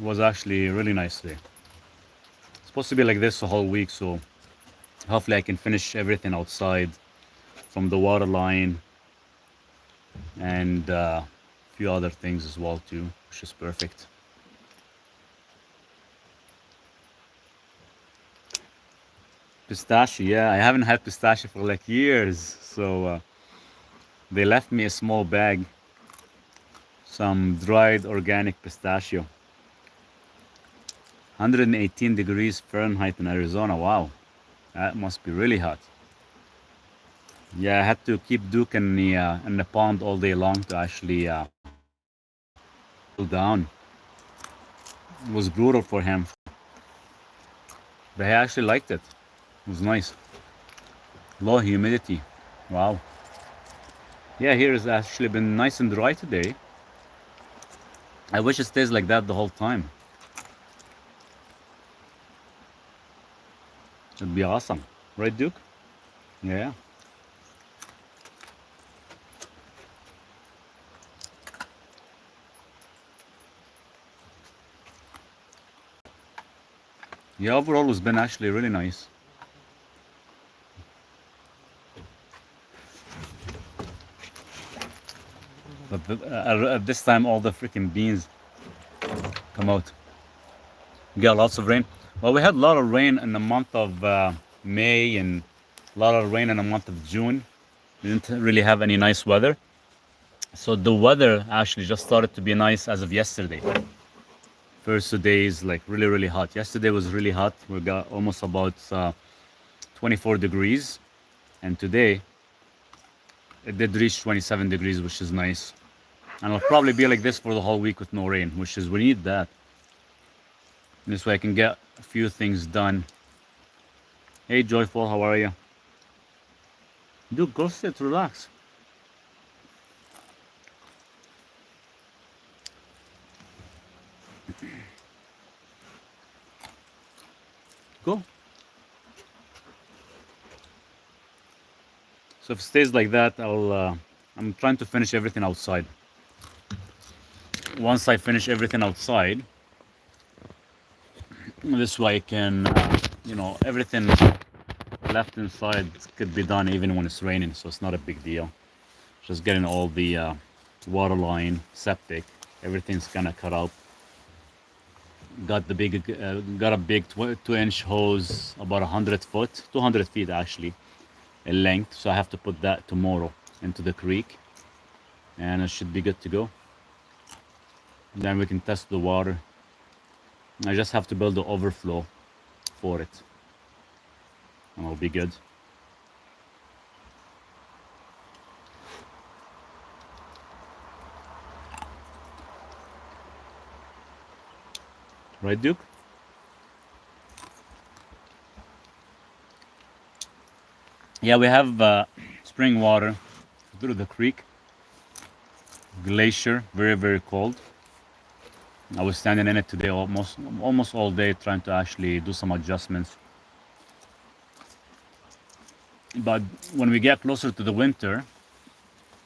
was actually really nice today. It's supposed to be like this the whole week, so hopefully I can finish everything outside from the water line and a few other things as well too, which is perfect. Pistachio, yeah, I haven't had pistachio for like years, so they left me a small bag, some dried organic pistachio, 118 degrees Fahrenheit in Arizona. Wow, that must be really hot. Yeah, I had to keep Duke in the pond all day long to actually cool down. It was brutal for him, but he actually liked it. It was nice. Low humidity. Wow. Yeah, here has actually been nice and dry today. I wish it stays like that the whole time. It'd be awesome. Right, Duke? Yeah. Yeah, overall it's been actually really nice. But at this time, all the freaking beans come out. We got lots of rain. Well, we had a lot of rain in the month of May and a lot of rain in the month of June. We didn't really have any nice weather. So the weather actually just started to be nice as of yesterday. First 2 days, like really, really hot. Yesterday was really hot. We got almost about 24 degrees. And today, it did reach 27 degrees, which is nice. And it'll probably be like this for the whole week with no rain, which is, we need that. This way I can get a few things done. Hey, Joyful, how are you? Dude, go sit, relax. Go. So if it stays like that, I'm trying to finish everything outside. Once I finish everything outside, this way I can, everything left inside could be done even when it's raining, so it's not a big deal. Just getting all the water line, septic, everything's kind of cut out. Got a big 2-inch hose, about 100 foot, 200 feet actually, in length. So I have to put that tomorrow into the creek, and it should be good to go. Then we can test the water. I just have to build the overflow for it, and it'll be good. Right, Duke? Yeah, we have spring water through the creek. Glacier, very, very cold. I was standing in it today almost all day trying to actually do some adjustments. But when we get closer to the winter,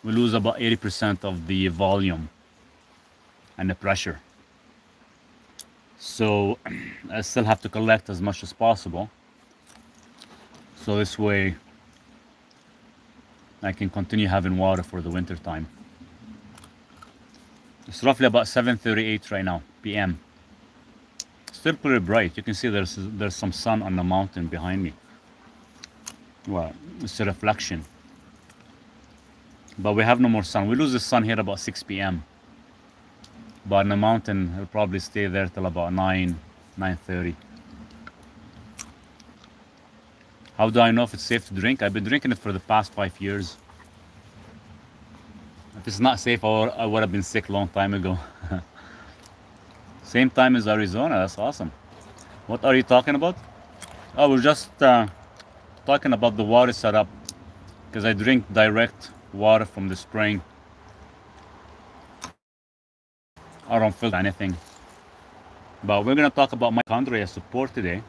we lose about 80% of the volume and the pressure. So I still have to collect as much as possible. So this way I can continue having water for the winter time. It's roughly about 7:38 right now, p.m. Still pretty bright. You can see there's some sun on the mountain behind me. Well, it's a reflection. But we have no more sun. We lose the sun here about 6 p.m. But in the mountain, it'll probably stay there till about 9:30. How do I know if it's safe to drink? I've been drinking it for the past 5 years. If it's not safe, I would have been sick a long time ago. Same time as Arizona. That's awesome. What are you talking about? Oh, we're just talking about the water setup because I drink direct water from the spring. I don't filter anything. But we're gonna talk about mitochondria support today.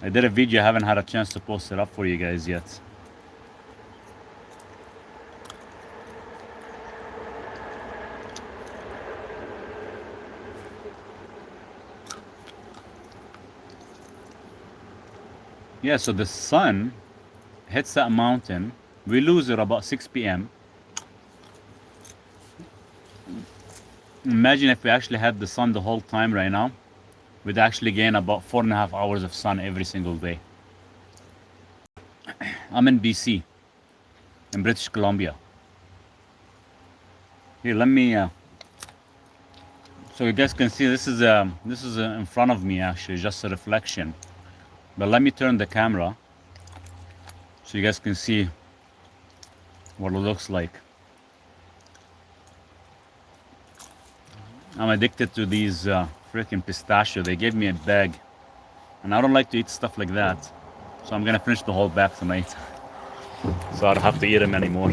I did a video. I haven't had a chance to post it up for you guys yet. Yeah, so the sun hits that mountain. We lose it about 6 p.m. Imagine if we actually had the sun the whole time right now. We'd actually gain about 4.5 hours of sun every single day. I'm in BC, in British Columbia. Here, let me. So you guys can see this is in front of me actually, just a reflection. But let me turn the camera so you guys can see what it looks like. I'm addicted to these freaking pistachio. They gave me a bag, and I don't like to eat stuff like that. So I'm gonna finish the whole bag tonight, so I don't have to eat them anymore.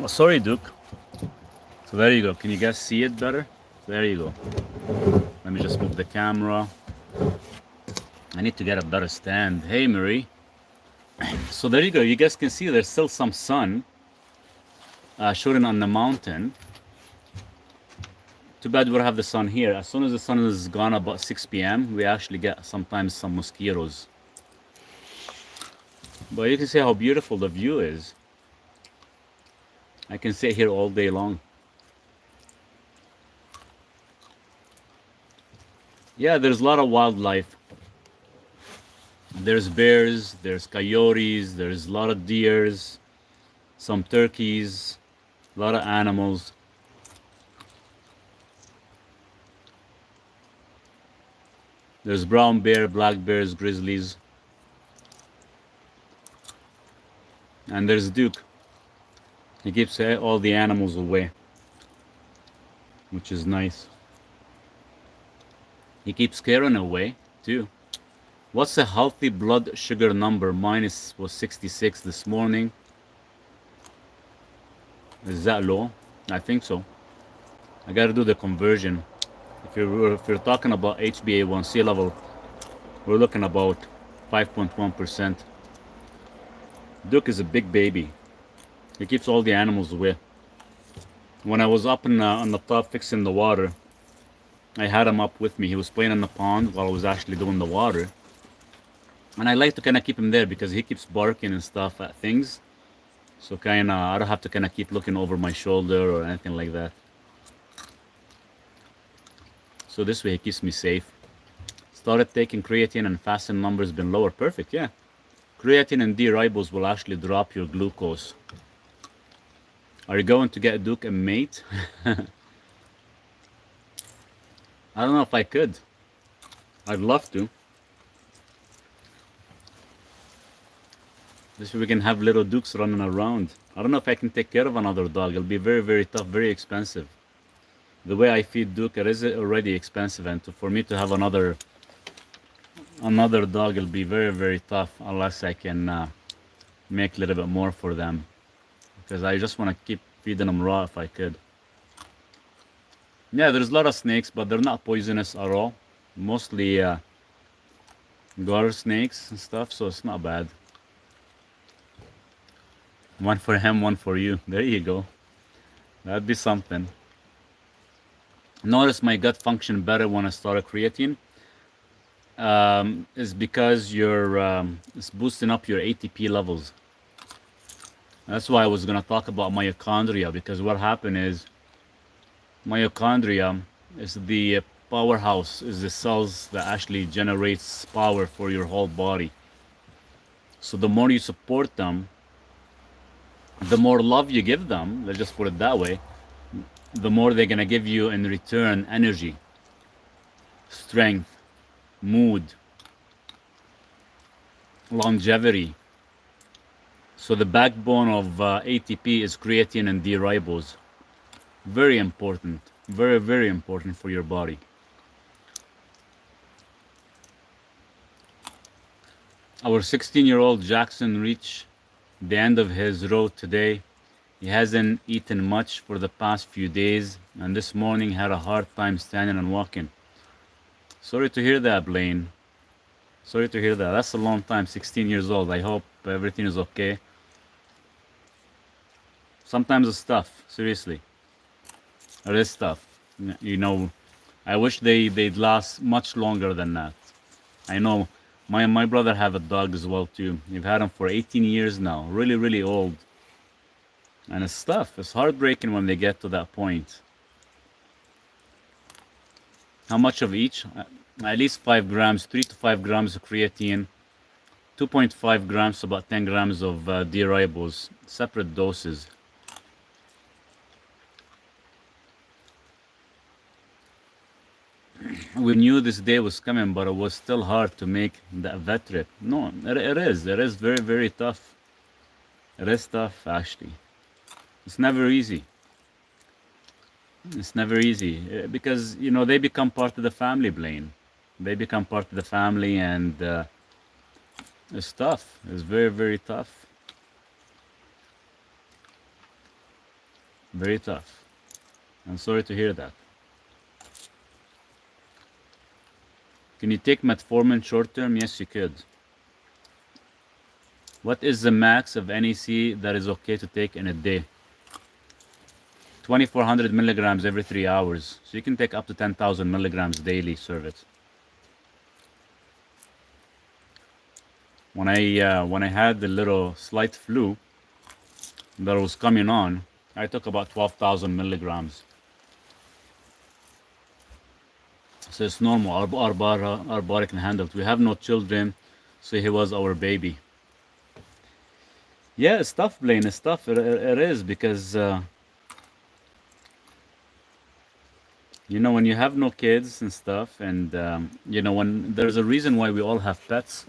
Oh, sorry, Duke. So there you go. Can you guys see it better? There you go. Let me just move the camera. I need to get a better stand. Hey, Marie. So there you go. You guys can see there's still some sun shooting on the mountain. Too bad we don't have the sun here. As soon as the sun is gone about 6 p.m., we actually get sometimes some mosquitoes. But you can see how beautiful the view is. I can sit here all day long. Yeah, there's a lot of wildlife. There's bears, there's coyotes, there's a lot of deers, some turkeys, a lot of animals. There's brown bear, black bears, grizzlies. And there's Duke. He keeps all the animals away, which is nice. He keeps Karen away, too. What's a healthy blood sugar number? Mine was 66 this morning. Is that low? I think so. I gotta do the conversion. If you're talking about HbA1c level, we're looking about 5.1%. Duke is a big baby. He keeps all the animals away. When I was up on the top fixing the water, I had him up with me. He was playing in the pond while I was actually doing the water. And I like to kind of keep him there because he keeps barking and stuff at things. So kind of, I don't have to kind of keep looking over my shoulder or anything like that. So this way he keeps me safe. Started taking creatine and fasting numbers been lower. Perfect, yeah. Creatine and D-ribose will actually drop your glucose. Are you going to get Duke a mate? I don't know if I could. I'd love to. This way we can have little Dukes running around. I don't know if I can take care of another dog. It'll be very, very tough, very expensive. The way I feed Duke, it is already expensive, and for me to have another dog, it'll be very, very tough unless I can make a little bit more for them. Because I just want to keep feeding them raw if I could. Yeah, there's a lot of snakes, but they're not poisonous at all. Mostly garter snakes and stuff, so it's not bad. One for him, one for you. There you go. That'd be something. Notice my gut function better when I started creatine. Is because it's boosting up your ATP levels. That's why I was gonna talk about mitochondria, because what happened is mitochondria is the powerhouse, is the cells that actually generates power for your whole body. So the more you support them, the more love you give them, let's just put it that way, the more they're gonna give you in return energy, strength, mood, longevity. So the backbone of ATP is creatine and D-ribose. Very important, very, very important for your body. Our 16-year-old Jackson reached the end of his road today. He hasn't eaten much for the past few days, and this morning had a hard time standing and walking. Sorry to hear that, Blaine. Sorry to hear that. That's a long time, 16 years old. I hope everything is okay. Sometimes it's tough, seriously. It is tough. You know, I wish they'd last much longer than that. I know My brother have a dog as well too. We've had him for 18 years now. Really, really old. And it's tough. It's heartbreaking when they get to that point. How much of each? At least 5 grams, 3 to 5 grams of creatine, 2.5 grams to about 10 grams of D-ribose, separate doses. We knew this day was coming, but it was still hard to make that vet trip. No, it is. It is very, very tough. It is tough, actually. It's never easy. It's never easy because they become part of the family, Blaine. They become part of the family, and it's tough. It's very, very tough. Very tough. I'm sorry to hear that. Can you take metformin short term? Yes, you could. What is the max of NEC that is okay to take in a day? 2400 milligrams every 3 hours. So you can take up to 10,000 milligrams daily, serve it. When I had the little slight flu that was coming on, I took about 12,000 milligrams. So it's normal. Our body can handle it. We have no children, so he was our baby. Yeah, it's tough, Blaine. It's tough. It is because when you have no kids and stuff, and when there's a reason why we all have pets.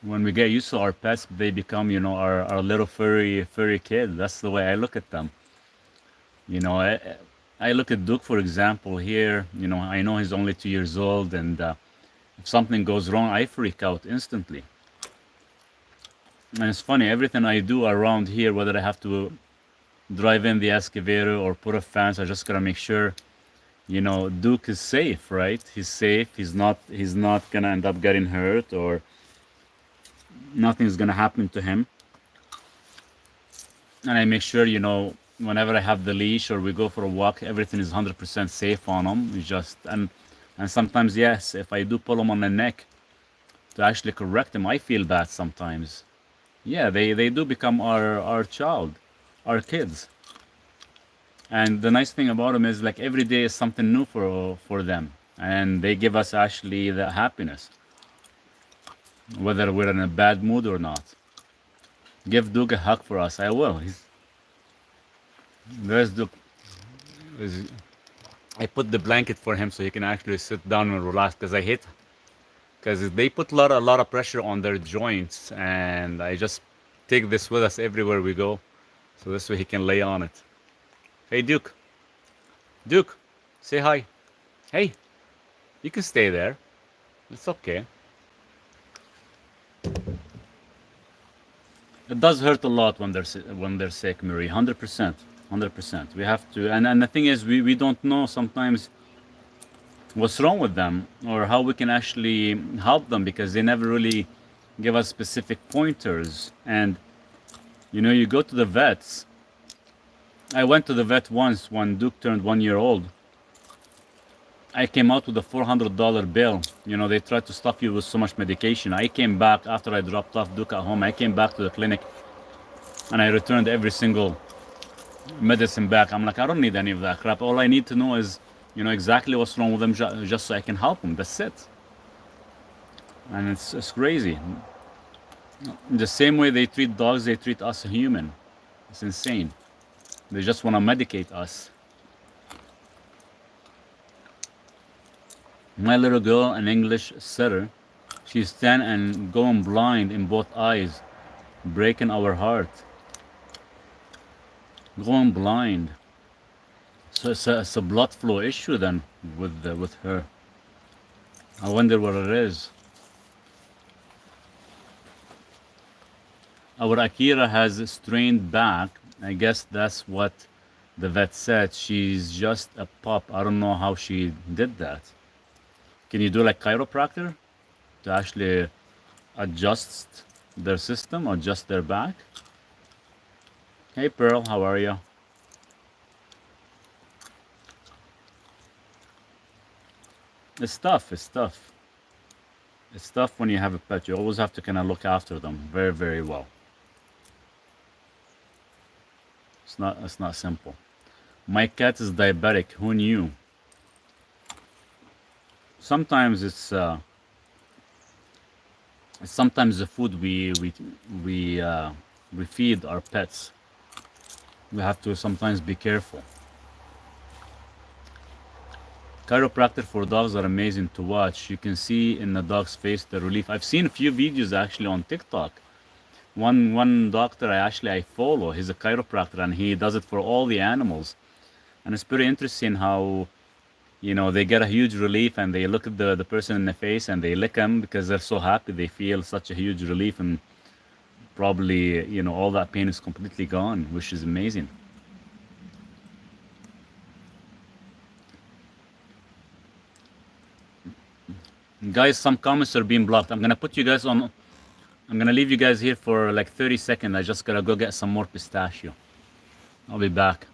When we get used to our pets, they become, our little furry kid. That's the way I look at them. You know, I look at Duke, for example, here. I know he's only 2 years old, and if something goes wrong, I freak out instantly. And it's funny, everything I do around here, whether I have to drive in the excavator or put a fence, I just gotta make sure, Duke is safe, right? He's safe. He's not gonna end up getting hurt, or nothing's gonna happen to him. And I make sure, whenever I have the leash or we go for a walk, everything is 100% safe on him. And sometimes, yes, if I do pull him on the neck to actually correct him, I feel bad sometimes. Yeah, they do become our child, our kids. And the nice thing about them is, like, every day is something new for them, and they give us actually the happiness, whether we're in a bad mood or not. Give Duke a hug for us. I will. There's Duke. Is- I put the blanket for him so he can actually sit down and relax, because I hate, because they put a lot of pressure on their joints, and I just take this with us everywhere we go, so this way he can lay on it. Hey, Duke. Duke, say hi. Hey, you can stay there. It's okay. It does hurt a lot when they're sick, Marie. 100%, 100%. We have to, and the thing is, we don't know sometimes what's wrong with them or how we can actually help them, because they never really give us specific pointers. And you go to the vets. I went to the vet once when Duke turned 1 year old. I came out with a $400 bill. They tried to stuff you with so much medication. I came back after I dropped off Duke at home. I came back to the clinic and I returned every single medicine back. I'm like, I don't need any of that crap. All I need to know is, exactly what's wrong with them, just so I can help them. That's it. And it's crazy. The same way they treat dogs, they treat us a human. It's insane. They just want to medicate us. My little girl, an English setter, she's 10 and going blind in both eyes, breaking our heart. Going blind. So it's a blood flow issue then with her. I wonder what it is. Our Akira has a strained back. I guess that's what the vet said. She's just a pup. I don't know how she did that. Can you do like chiropractor to actually adjust their system, adjust their back? Hey Pearl, how are you? It's tough. It's tough. It's tough when you have a pet. You always have to kind of look after them very, very well. It's not simple. My cat is diabetic. Who knew? Sometimes it's sometimes the food we feed our pets. We have to sometimes be careful. Chiropractor for dogs are amazing to watch. You can see in the dog's face the relief. I've seen a few videos actually on TikTok. One doctor I follow, he's a chiropractor and he does it for all the animals. And it's pretty interesting how they get a huge relief and they look at the person in the face and they lick them because they're so happy. They feel such a huge relief and probably all that pain is completely gone, which is amazing. Guys, some comments are being blocked. I'm gonna leave you guys here for like 30 seconds. I just gotta go get some more pistachio. I'll be back.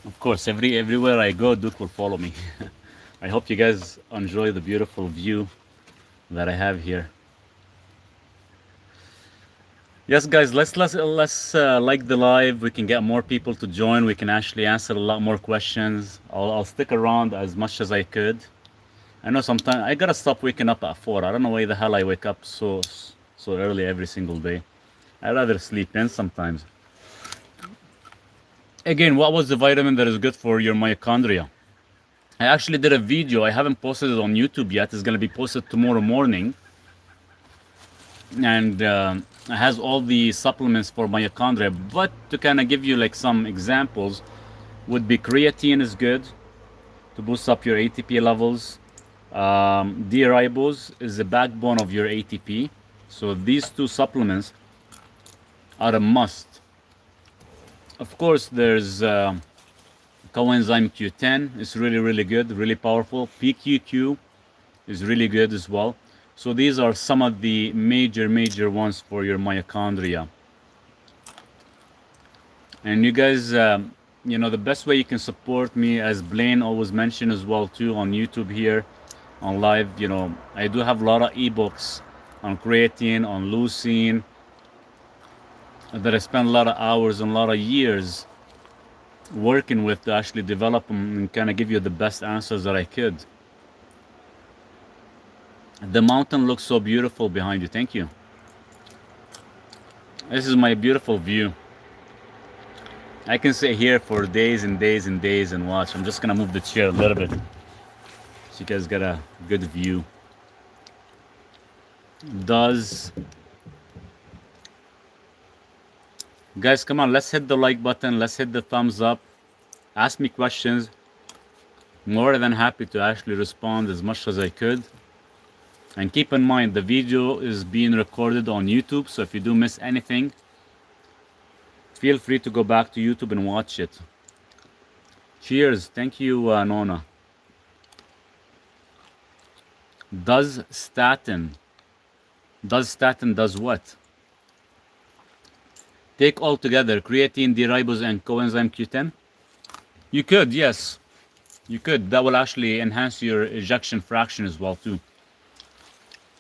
Of course, everywhere I go, Duke will follow me. I hope you guys enjoy the beautiful view that I have here. Yes, guys, let's like the live. We can get more people to join. We can actually answer a lot more questions. I'll stick around as much as I could. I know sometimes I gotta stop waking up at 4. I don't know why the hell I wake up so early every single day. I'd rather sleep in sometimes. Again, what was the vitamin that is good for your mitochondria? I actually did a video. I haven't posted it on YouTube yet. It's gonna be posted tomorrow morning, and it has all the supplements for mitochondria. But to kind of give you like some examples, would be creatine is good to boost up your ATP levels. D-ribose is the backbone of your ATP. So these two supplements are a must. Of course, there's coenzyme Q10. It's really, really good, really powerful. PQQ is really good as well. So these are some of the major ones for your mitochondria. And you guys, the best way you can support me, as Blaine always mentioned as well too, on YouTube here, on live, I do have a lot of ebooks on creatine, on leucine, that I spent a lot of hours and a lot of years working with to actually develop them and kind of give you the best answers that I could. The mountain looks so beautiful behind you. Thank you. This is my beautiful view. I can sit here for days and days and days and watch. I'm just gonna move the chair a little bit so you guys get a good view. Guys, come on, let's hit the like button, let's hit the thumbs up, ask me questions. More than happy to actually respond as much as I could. And keep in mind, the video is being recorded on YouTube, so if you do miss anything, feel free to go back to YouTube and watch it. Cheers. Thank you, Nona. Does statin does what? Take all together, creatine, D-ribose, and coenzyme Q10? You could, yes. You could. That will actually enhance your ejection fraction as well, too.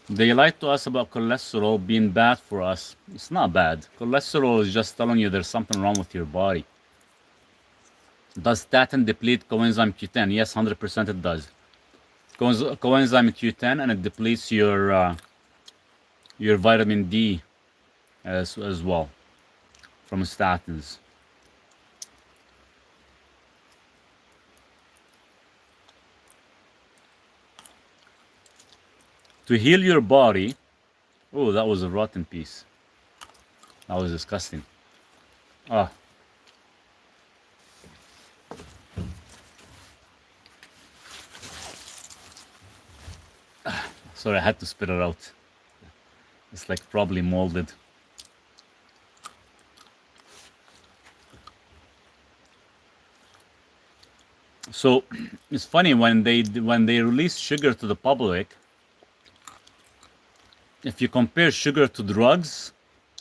They lied to us about cholesterol being bad for us. It's not bad. Cholesterol is just telling you there's something wrong with your body. Does statin deplete coenzyme Q10? Yes, 100% it does. Coenzyme Q10, and it depletes your vitamin D as well from statins. To heal your body. Oh, that was a rotten piece. That was disgusting. Ah, sorry, I had to spit it out. It's like probably molded. So it's funny when they release sugar to the public. If you compare sugar to drugs,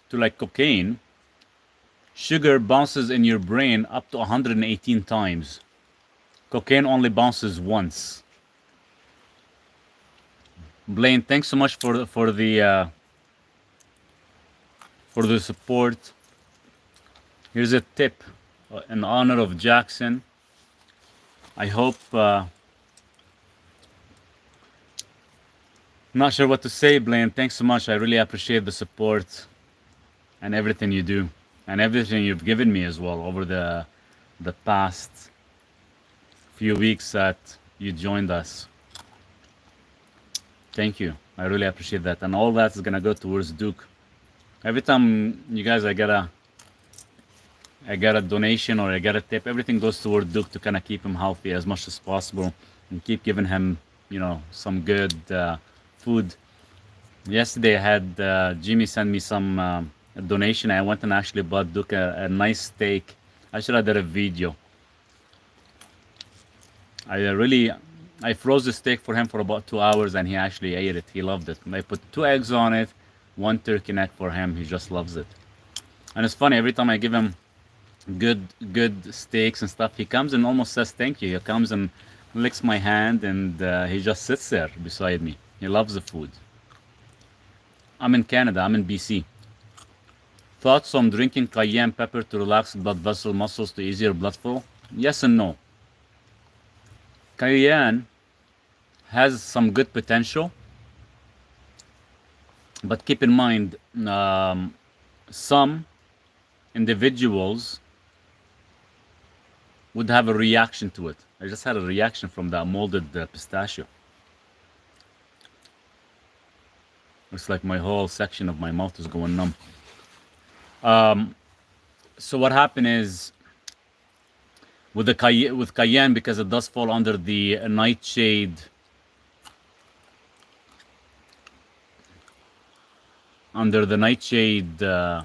to like cocaine, sugar bounces in your brain up to 118 times. Cocaine only bounces once. Blaine, thanks so much for the support. Here's a tip in honor of Jackson. I hope. Not sure what to say, Blaine. Thanks so much. I really appreciate the support and everything you do, and everything you've given me as well over the past few weeks that you joined us. Thank you. I really appreciate that, and all that is gonna go towards Duke. Every time you guys, I get a donation or I get a tip, everything goes toward Duke to kind of keep him healthy as much as possible and keep giving him, some good food. Yesterday, I had Jimmy send me some donation. I went and actually bought Duke a nice steak. I should have done a video. I really, I froze the steak for him for about 2 hours, and he actually ate it. He loved it. And I put 2 eggs on it, one turkey neck for him. He just loves it. And it's funny, every time I give him good steaks and stuff, he comes and almost says thank you. He comes and licks my hand, and he just sits there beside me. He loves the food. I'm in Canada. I'm in BC. Thoughts on drinking cayenne pepper to relax blood vessel muscles to easier blood flow? Yes and no. Cayenne has some good potential, but keep in mind, some individuals would have a reaction to it. I just had a reaction from that molded pistachio. Looks like my whole section of my mouth is going numb. So what happened is with with cayenne, because it does fall under the nightshade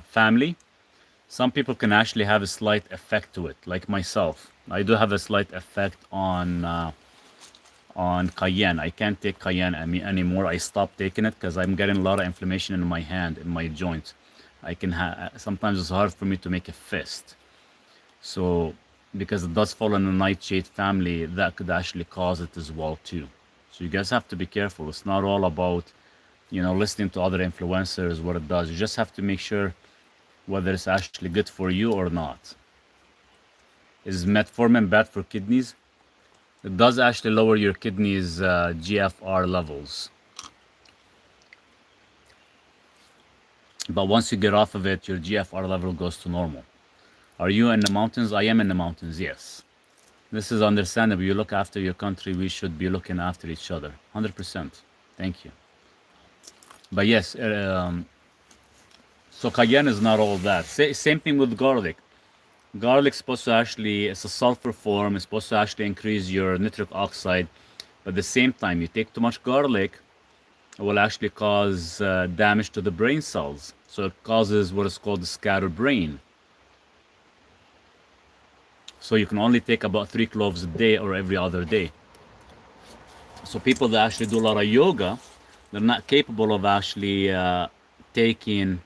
family. Some people can actually have a slight effect to it, like myself. I do have a slight effect on cayenne. I can't take cayenne anymore. I stopped taking it because I'm getting a lot of inflammation in my hand, in my joints. Sometimes it's hard for me to make a fist. So because it does fall in the nightshade family, that could actually cause it as well too. So you guys have to be careful. It's not all about listening to other influencers what it does. You just have to make sure whether it's actually good for you or not. Is metformin bad for kidneys? It does actually lower your kidneys GFR levels. But once you get off of it, your GFR level goes to normal. Are you in the mountains? I am in the mountains, yes. This is understandable. You look after your country, we should be looking after each other. 100%. Thank you. But yes, so cayenne is not all that. Same thing with garlic. Garlic's supposed to actually, it's a sulfur form, it's supposed to actually increase your nitric oxide. But at the same time, you take too much garlic, it will actually cause damage to the brain cells. So it causes what is called the scatterbrain. So you can only take about 3 cloves a day or every other day. So people that actually do a lot of yoga, they're not capable of actually taking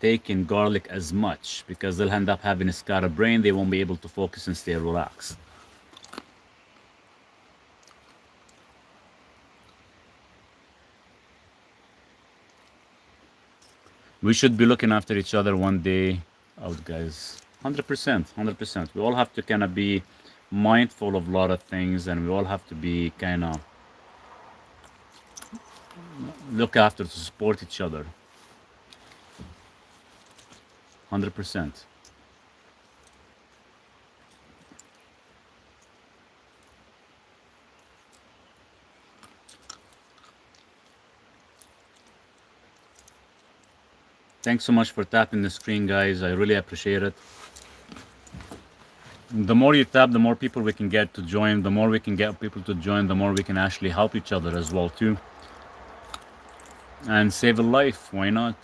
taking garlic as much because they'll end up having a scatterbrain. They won't be able to focus and stay relaxed. We should be looking after each other one day out, guys. 100%, 100%. We all have to kind of be mindful of a lot of things, and we all have to be kind of look after to support each other. 100%. Thanks so much for tapping the screen, guys. I really appreciate it. The more you tap, the more people we can get to join. The more we can get people to join, the more we can actually help each other as well too, and save a life. Why not?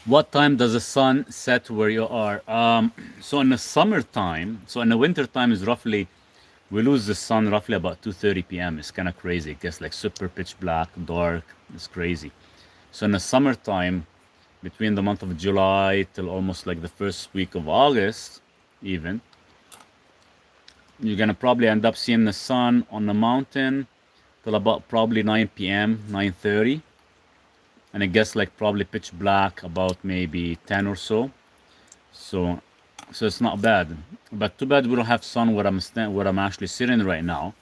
What time does the sun set where you are? So in the summertime, so in the winter time is roughly, we lose the sun roughly about 2:30 p.m. It's kind of crazy. It gets like super pitch black, dark. It's crazy. So in the summertime, between the month of July till almost like the first week of August, even, you're gonna probably end up seeing the sun on the mountain till about probably 9 p.m., 9:30, and it gets like probably pitch black about maybe 10 or so. So, so it's not bad. But too bad we don't have sun where I'm actually sitting right now,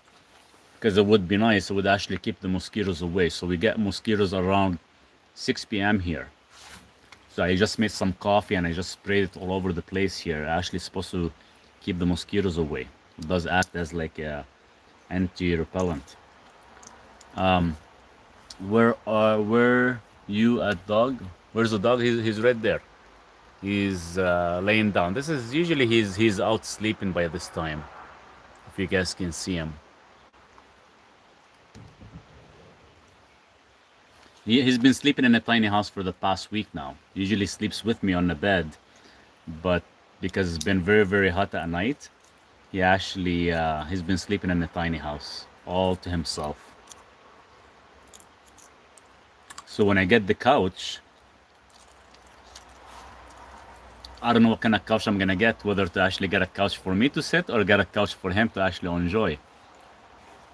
because it would be nice. It would actually keep the mosquitoes away. So we get mosquitoes around 6 p.m. here. So I just made some coffee and I just sprayed it all over the place here. Actually supposed to keep the mosquitoes away. It does act as like a anti-repellent. Where you at dog? Where's the dog? He's right there. He's laying down. This is usually he's out sleeping by this time. If you guys can see him. He's been sleeping in a tiny house for the past week now. Usually sleeps with me on the bed, but because it's been very, very hot at night, he's been sleeping in a tiny house all to himself. So when I get the couch, I don't know what kind of couch I'm gonna get, whether to actually get a couch for me to sit or get a couch for him to actually enjoy.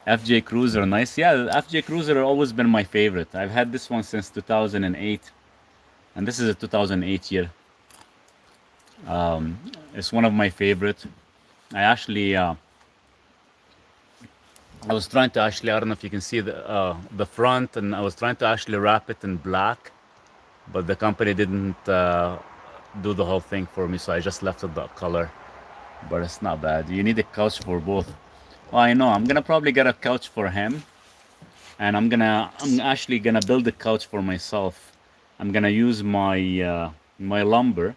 FJ Cruiser, nice. Yeah, FJ Cruiser always been my favorite. I've had this one since 2008, and this is a 2008 year. It's one of my favorite. I actually, I was trying to actually, I don't know if you can see the front, and I was trying to actually wrap it in black, but the company didn't do the whole thing for me, so I just left it that color. But it's not bad. You need a couch for both. Well, I know. I'm gonna probably get a couch for him, and I'm actually gonna build a couch for myself. I'm gonna use my lumber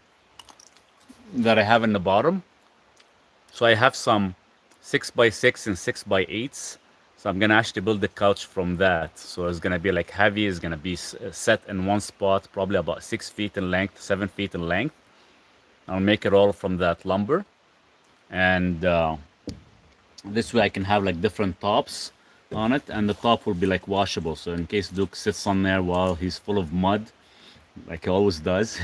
that I have in the bottom. So I have some 6x6 and 6x8s. So I'm gonna actually build the couch from that. So it's gonna be like heavy. It's gonna be set in one spot, probably about 6 feet in length, 7 feet in length. I'll make it all from that lumber, and this way I can have like different tops on it, and the top will be like washable. So in case Duke sits on there while he's full of mud, like he always does,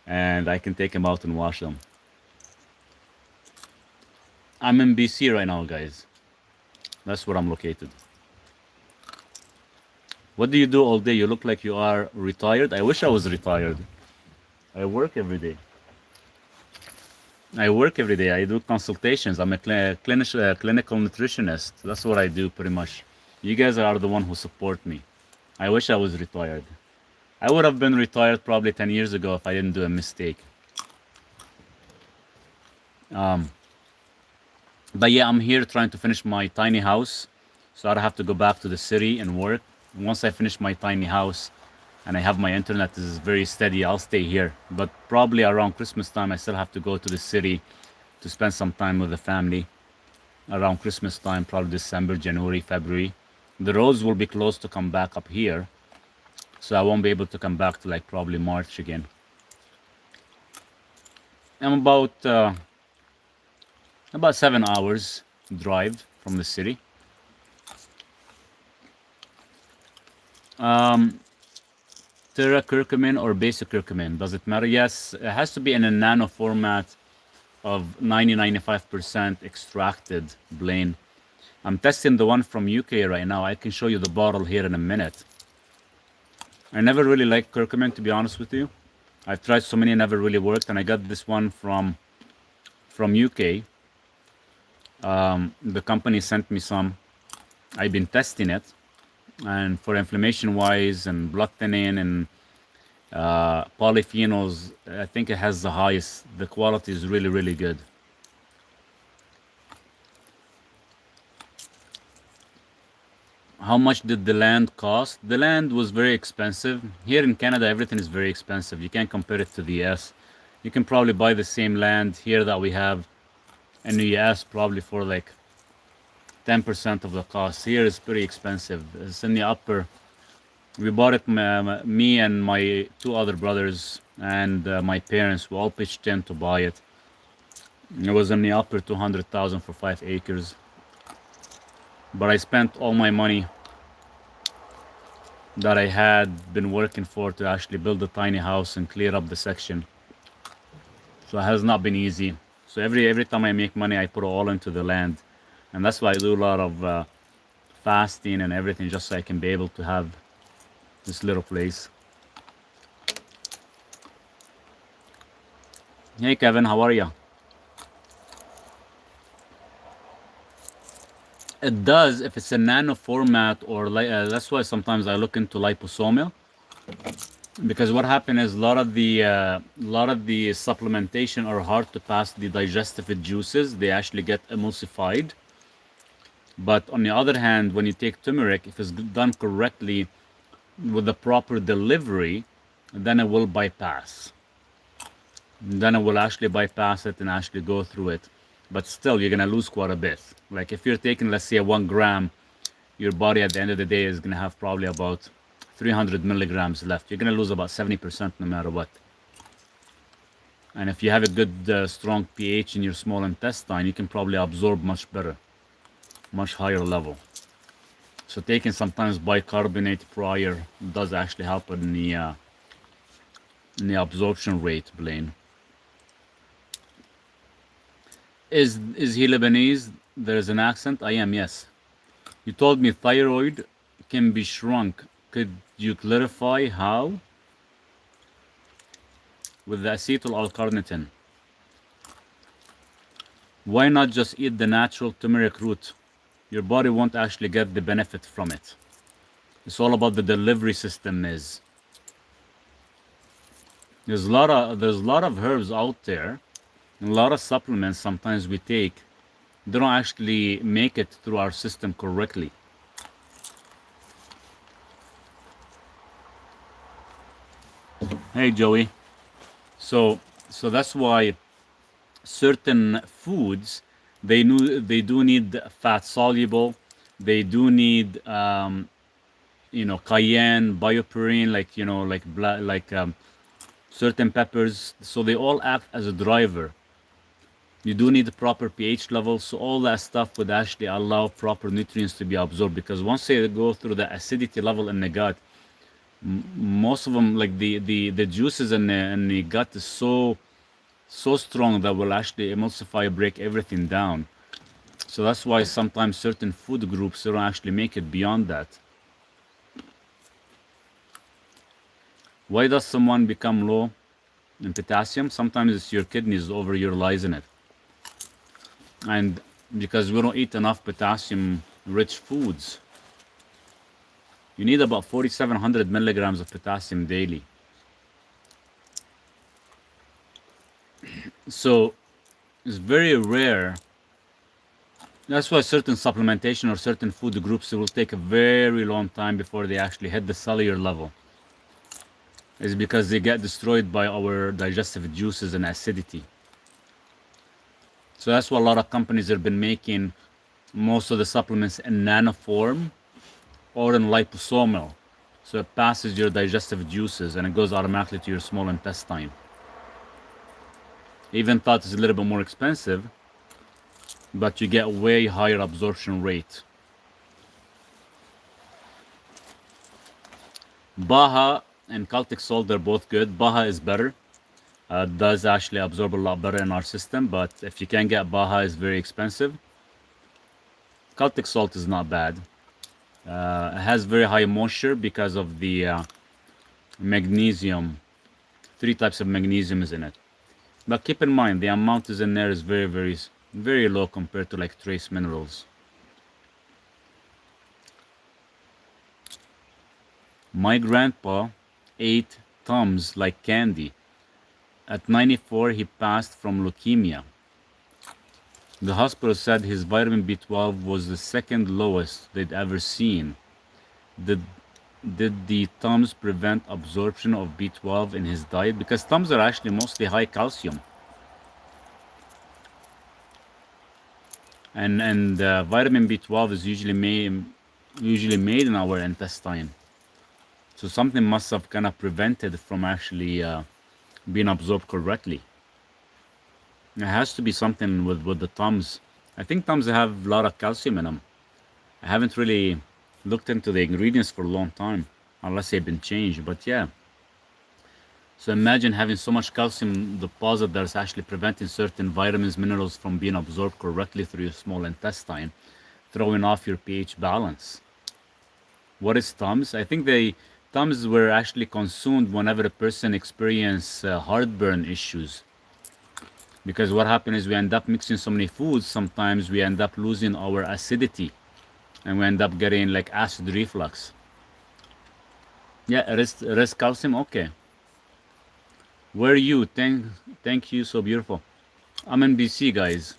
and I can take him out and wash them. I'm in BC right now, guys. That's where I'm located. What do you do all day? You look like you are retired. I wish I was retired. I work every day. I work every day. I do consultations. I'm a clinical nutritionist. That's what I do pretty much. You guys are the one who support me. I wish I was retired. I would have been retired probably 10 years ago if I didn't do a mistake. But yeah, I'm here trying to finish my tiny house, so I don't have to go back to the city and work. Once I finish my tiny house and I have my internet is very steady, I'll stay here. But probably around Christmas time, I still have to go to the city to spend some time with the family. Around Christmas time, probably December, January, February. The roads will be closed to come back up here, so I won't be able to come back to like probably March again. I'm about 7 hours drive from the city. Terra curcumin or basic curcumin, does it matter? Yes, it has to be in a nano format of 90-95% extracted Blaine. I'm testing the one from UK right now. I can show you the bottle here in a minute. I never really liked curcumin, to be honest with you. I've tried so many, never really worked, and I got this one from UK. The company sent me some. I've been testing it, and for inflammation wise and blood thinning and polyphenols, I think it has the highest. The quality is really, really good. How much did the land cost? The land was very expensive. Here in Canada, everything is very expensive. You can't compare it to the US. You can probably buy the same land here that we have in the US probably for like 10% of the cost. Here is pretty expensive. It's in the upper. We bought it, me and my two other brothers and my parents. We all pitched in to buy it. It was in the upper 200,000 for 5 acres. But I spent all my money that I had been working for to actually build a tiny house and clear up the section. So it has not been easy. So every time I make money, I put it all into the land, and that's why I do a lot of fasting and everything, just so I can be able to have this little place. Hey Kevin, how are you? It does if it's a nano format, or that's why sometimes I look into liposomal, because what happened is a lot of the supplementation are hard to pass the digestive juices. They actually get emulsified. But on the other hand, when you take turmeric, if it's done correctly with the proper delivery, then it will bypass. Then it will actually bypass it and actually go through it. But still, you're gonna lose quite a bit. Like if you're taking, let's say, a 1 gram, your body at the end of the day is gonna have probably about 300 milligrams left. You're gonna lose about 70% no matter what. And if you have a good, strong pH in your small intestine, you can probably absorb much better, much higher level. So taking sometimes bicarbonate prior does actually help in the absorption rate, Blaine. Is he Lebanese? There is an accent. I am, yes. You told me thyroid can be shrunk. Could you clarify how? With the acetyl L-carnitine. Why not just eat the natural turmeric root? Your body won't actually get the benefit from it. It's all about the delivery system. There's a lot of herbs out there, a lot of supplements sometimes we take. They don't actually make it through our system correctly. Hey Joey. So that's why certain foods, they do need fat soluble. They do need cayenne, bioperine, like certain peppers. So they all act as a driver. You do need the proper pH level, so all that stuff would actually allow proper nutrients to be absorbed. Because once they go through the acidity level in the gut, most of them, like the juices in the gut, is so strong that will actually emulsify, break everything down. So that's why sometimes certain food groups don't actually make it beyond that. Why does someone become low in potassium? Sometimes it's your kidneys overutilizing it, and because we don't eat enough potassium rich foods. You need about 4,700 milligrams of potassium daily. So it's very rare. That's why certain supplementation or certain food groups, it will take a very long time before they actually hit the cellular level. Is because they get destroyed by our digestive juices and acidity. So that's why a lot of companies have been making most of the supplements in nano form or in liposomal. So it passes your digestive juices and it goes automatically to your small intestine. Even though it's a little bit more expensive, but you get way higher absorption rate. Baha and Celtic salt, they're both good. Baha is better. Does actually absorb a lot better in our system, but if you can get Baha, it's very expensive. Celtic salt is not bad. It has very high moisture because of the magnesium. 3 types of magnesium is in it. But keep in mind, the amount is in there is very, very, very low compared to like trace minerals. My grandpa ate Tums like candy. At 94, he passed from leukemia. The hospital said his vitamin B12 was the second lowest they'd ever seen. Did did the Tums prevent absorption of B12 in his diet? Because Tums are actually mostly high calcium, and vitamin B12 is usually made in our intestine. So something must have kind of prevented it from actually being absorbed correctly. It has to be something with the Tums. I think Tums have a lot of calcium in them. I haven't really looked into the ingredients for a long time, unless they've been changed. But yeah, so imagine having so much calcium deposit that's actually preventing certain vitamins, minerals from being absorbed correctly through your small intestine, throwing off your pH balance. What is Tums? I think the Tums were actually consumed whenever a person experienced heartburn issues. Because what happens is we end up mixing so many foods, sometimes we end up losing our acidity and we end up getting like acid reflux. Yeah, rest calcium. Okay, where are you? Thank you. So beautiful. I'm in BC, guys.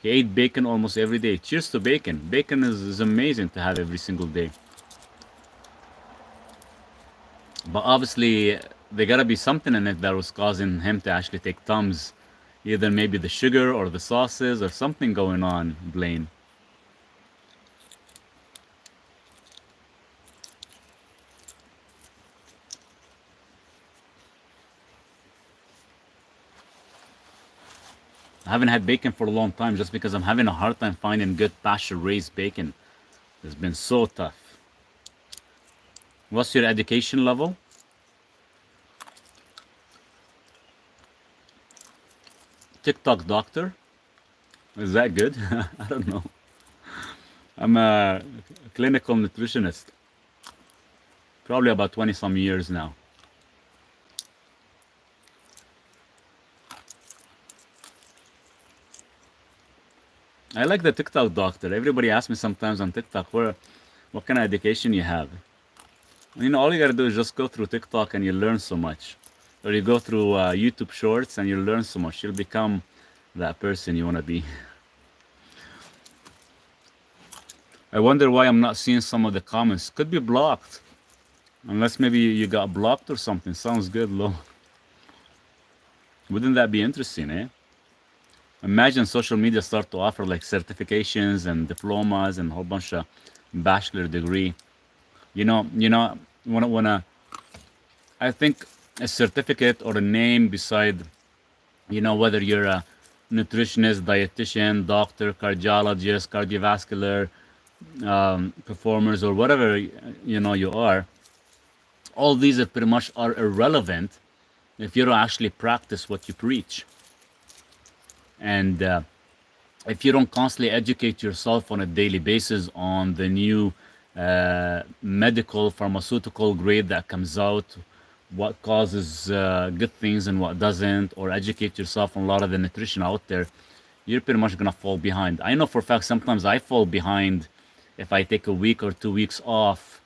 He ate bacon almost every day. Cheers to bacon. Bacon is amazing to have every single day. But obviously, there gotta be something in it that was causing him to actually take Tums. Either maybe the sugar or the sauces or something going on, Blaine. I haven't had bacon for a long time just because I'm having a hard time finding good pasture raised bacon. It's been so tough. What's your education level? TikTok doctor? Is that good? I don't know. I'm a clinical nutritionist. Probably about 20 some years now. I like the TikTok doctor. Everybody asks me sometimes on TikTok, what kind of education you have? And, all you gotta do is just go through TikTok and you learn so much. Or you go through YouTube Shorts and you learn so much. You'll become that person you wanna be. I wonder why I'm not seeing some of the comments. Could be blocked. Unless maybe you got blocked or something. Sounds good, Lo. Wouldn't that be interesting, eh? Imagine social media start to offer like certifications and diplomas and a whole bunch of bachelor degree. When I think a certificate or a name beside, whether you're a nutritionist, dietitian, doctor, cardiologist, cardiovascular performers, or whatever you are. All these are pretty much are irrelevant if you don't actually practice what you preach, and if you don't constantly educate yourself on a daily basis on the new medical pharmaceutical grade that comes out, what causes good things and what doesn't, or educate yourself on a lot of the nutrition out there, you're pretty much gonna fall behind. I know for a fact sometimes I fall behind if I take a week or 2 weeks off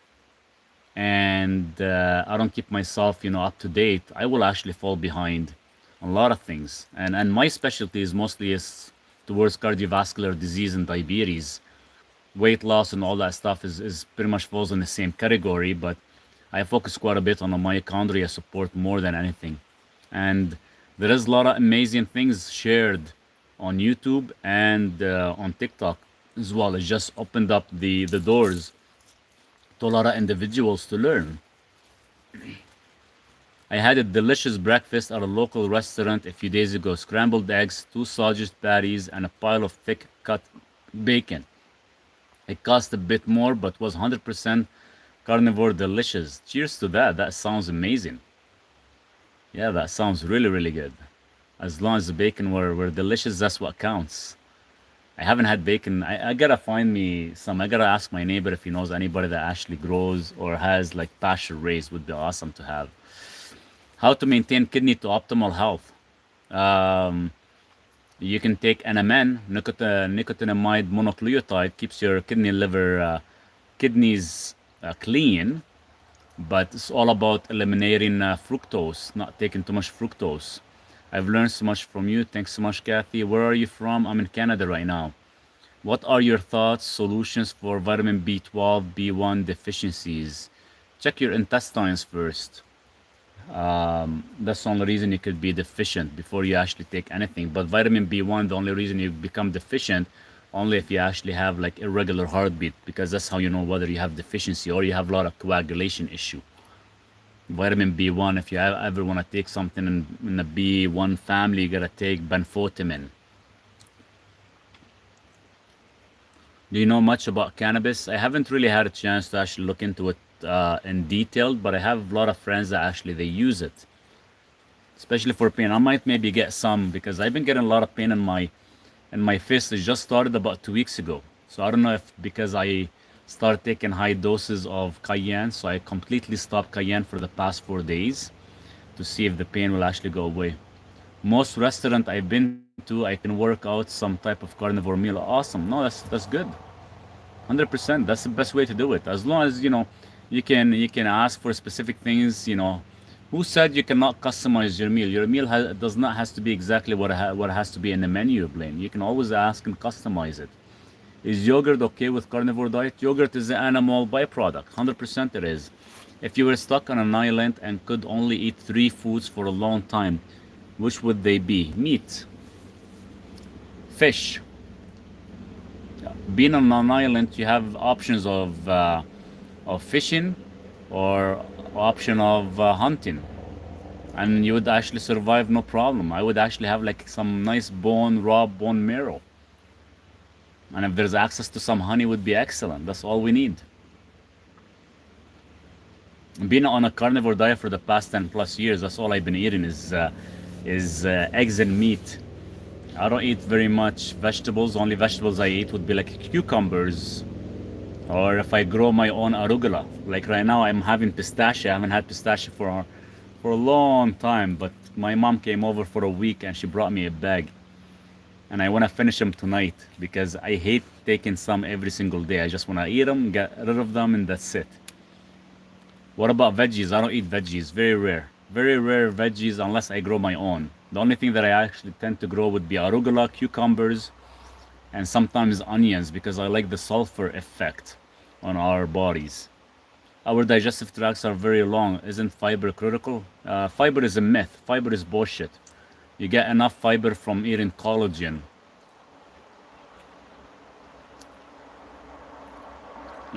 and I don't keep myself, up to date. I will actually fall behind on a lot of things. And my specialty is mostly is towards cardiovascular disease and diabetes. Weight loss and all that stuff is pretty much falls in the same category, but I focus quite a bit on the mitochondria support more than anything. And there is a lot of amazing things shared on YouTube and on TikTok as well. It just opened up the doors to a lot of individuals to learn. I had a delicious breakfast at a local restaurant a few days ago. Scrambled eggs, two sausage patties, and a pile of thick cut bacon. It cost a bit more, but was 100% carnivore delicious. Cheers to that. That sounds amazing. Yeah, that sounds really, really good. As long as the bacon were delicious, that's what counts. I haven't had bacon. I gotta find me some. I gotta ask my neighbor if he knows anybody that actually grows or has like pasture raised. Would be awesome to have. How to maintain kidney to optimal health? Um, you can take NMN, nicotinamide mononucleotide, keeps your kidneys clean, but it's all about eliminating fructose, not taking too much fructose. I've learned so much from you. Thanks so much, Kathy. Where are you from? I'm in Canada right now. What are your thoughts, solutions for vitamin B12, B1 deficiencies? Check your intestines first. That's the only reason you could be deficient before you actually take anything. But vitamin B1, the only reason you become deficient, only if you actually have like irregular heartbeat, because that's how you know whether you have deficiency or you have a lot of coagulation issue. Vitamin B1, if you ever want to take something in the B1 family, you gotta take benfotiamine. Do you know much about cannabis? I haven't really had a chance to actually look into it in detail, but I have a lot of friends that actually they use it, especially for pain. I might maybe get some because I've been getting a lot of pain in my fist. It just started about 2 weeks ago. So I don't know if because I started taking high doses of cayenne, so I completely stopped cayenne for the past 4 days to see if the pain will actually go away. Most restaurant I've been to, I can work out some type of carnivore meal. Awesome. No, that's good. 100%. That's the best way to do it. As long as you can ask for specific things. Who said you cannot customize your meal? Your meal does not has to be exactly what has to be in the menu, Blaine. You can always ask and customize it. Is yogurt okay with carnivore diet? Yogurt is an animal byproduct. 100% it is. If you were stuck on an island and could only eat three foods for a long time, which would they be? Meat, fish. Being on an island, you have options of fishing or option of hunting, and you would actually survive no problem. I would actually have like some nice raw bone marrow, and if there's access to some honey, would be excellent. That's all we need. Being on a carnivore diet for the past 10 plus years, that's all I've been eating is eggs and meat. I don't eat very much vegetables. Only vegetables I eat would be like cucumbers, or if I grow my own arugula. Like right now, I'm having pistachio. I haven't had pistachio for a long time, but my mom came over for a week and she brought me a bag, and I want to finish them tonight because I hate taking some every single day. I just want to eat them, get rid of them, and that's it. What about veggies? I don't eat veggies. Very rare veggies unless I grow my own. The only thing that I actually tend to grow would be arugula, cucumbers, and sometimes onions because I like the sulfur effect on our bodies. Our digestive tracts are very long. Isn't fiber critical? Fiber is a myth. Fiber is bullshit. You get enough fiber from eating collagen.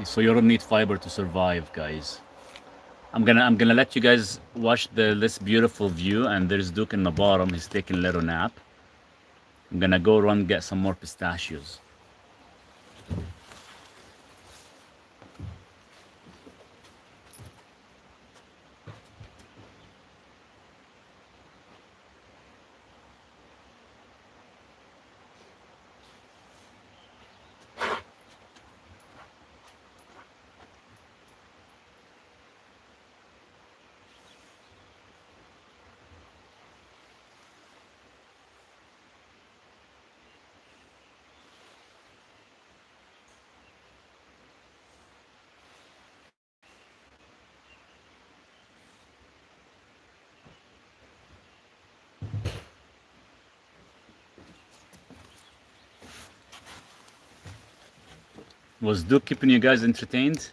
So you don't need fiber to survive, guys. I'm gonna let you guys watch this beautiful view, and there's Duke in the bottom. He's taking a little nap. I'm gonna go run get some more pistachios. Was Duke keeping you guys entertained?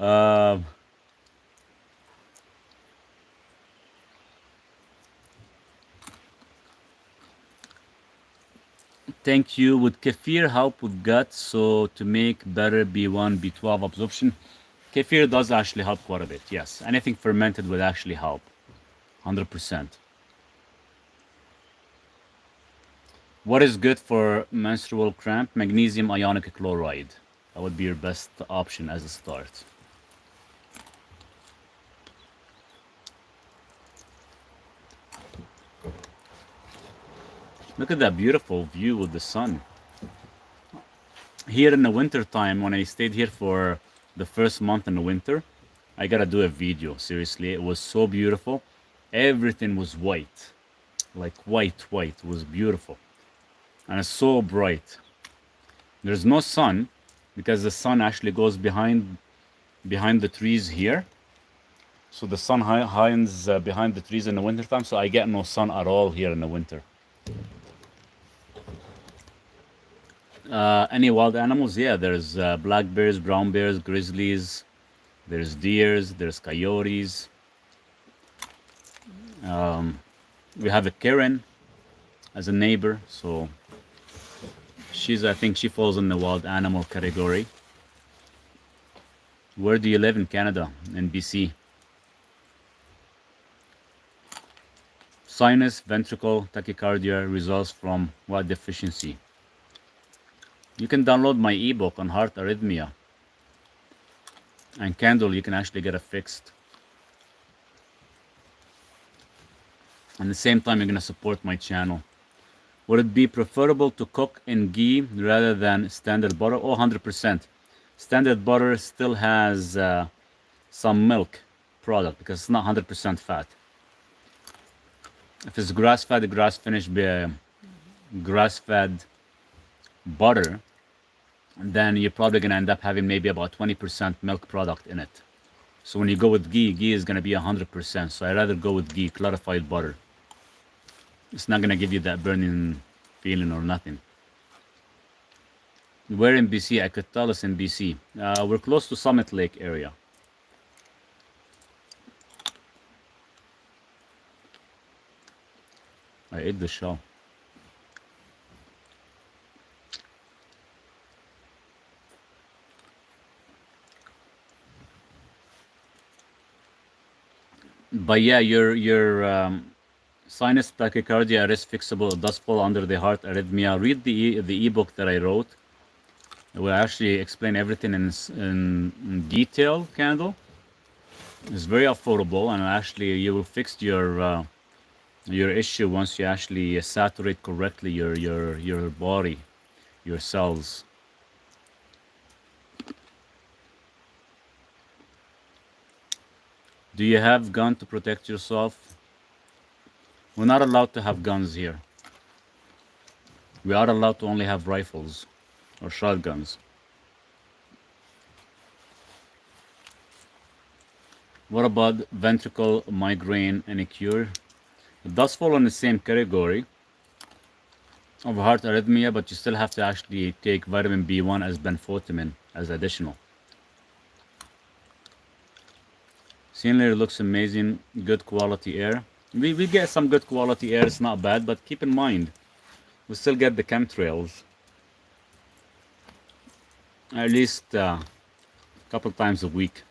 Um Thank you. Would kefir help with gut so to make better B1, B12 absorption? Kefir does actually help quite a bit, yes. Anything fermented would actually help, 100%. What is good for menstrual cramp? Magnesium ionic chloride. That would be your best option as a start. Look at that beautiful view with the sun. Here in the winter time, when I stayed here for the first month in the winter, I gotta do a video. Seriously, it was so beautiful. Everything was white, like white. It was beautiful, and it's so bright. There's no sun because the sun actually goes behind the trees here. So the sun hides behind the trees in the winter time. So I get no sun at all here in the winter. Any wild animals? Yeah, there's black bears, brown bears, grizzlies. There's deers. There's coyotes. We have a Karen as a neighbor, so I think she falls in the wild animal category. Where do you live in Canada? In BC? Sinus ventricle tachycardia results from what deficiency? You can download my ebook on heart arrhythmia. And Candle, you can actually get it fixed. At the same time, you're going to support my channel. Would it be preferable to cook in ghee rather than standard butter? Oh, 100%. Standard butter still has some milk product because it's not 100% fat. If it's grass-fed, grass-finished, grass-fed butter, then you're probably going to end up having maybe about 20% milk product in it. So when you go with ghee, ghee is going to be 100%. So I'd rather go with ghee, clarified butter. It's not going to give you that burning feeling or nothing. Where in BC? I could tell us in BC. We're close to Summit Lake area. I ate the shell. But yeah, your sinus tachycardia is fixable. It does fall under the heart arrhythmia. Read the ebook that I wrote. It will actually explain everything in detail. Candle. It's very affordable, and actually you will fix your issue once you actually saturate correctly your body, your cells. Do you have gun to protect yourself? We're not allowed to have guns here. We are allowed to only have rifles or shotguns. What about ventricle migraine? Any cure? It does fall in the same category of heart arrhythmia, but you still have to actually take vitamin B1 as benfotiamine as additional. Scenery looks amazing. Good quality air. We get some good quality air. It's not bad, but keep in mind, we still get the chemtrails. At least a couple times a week.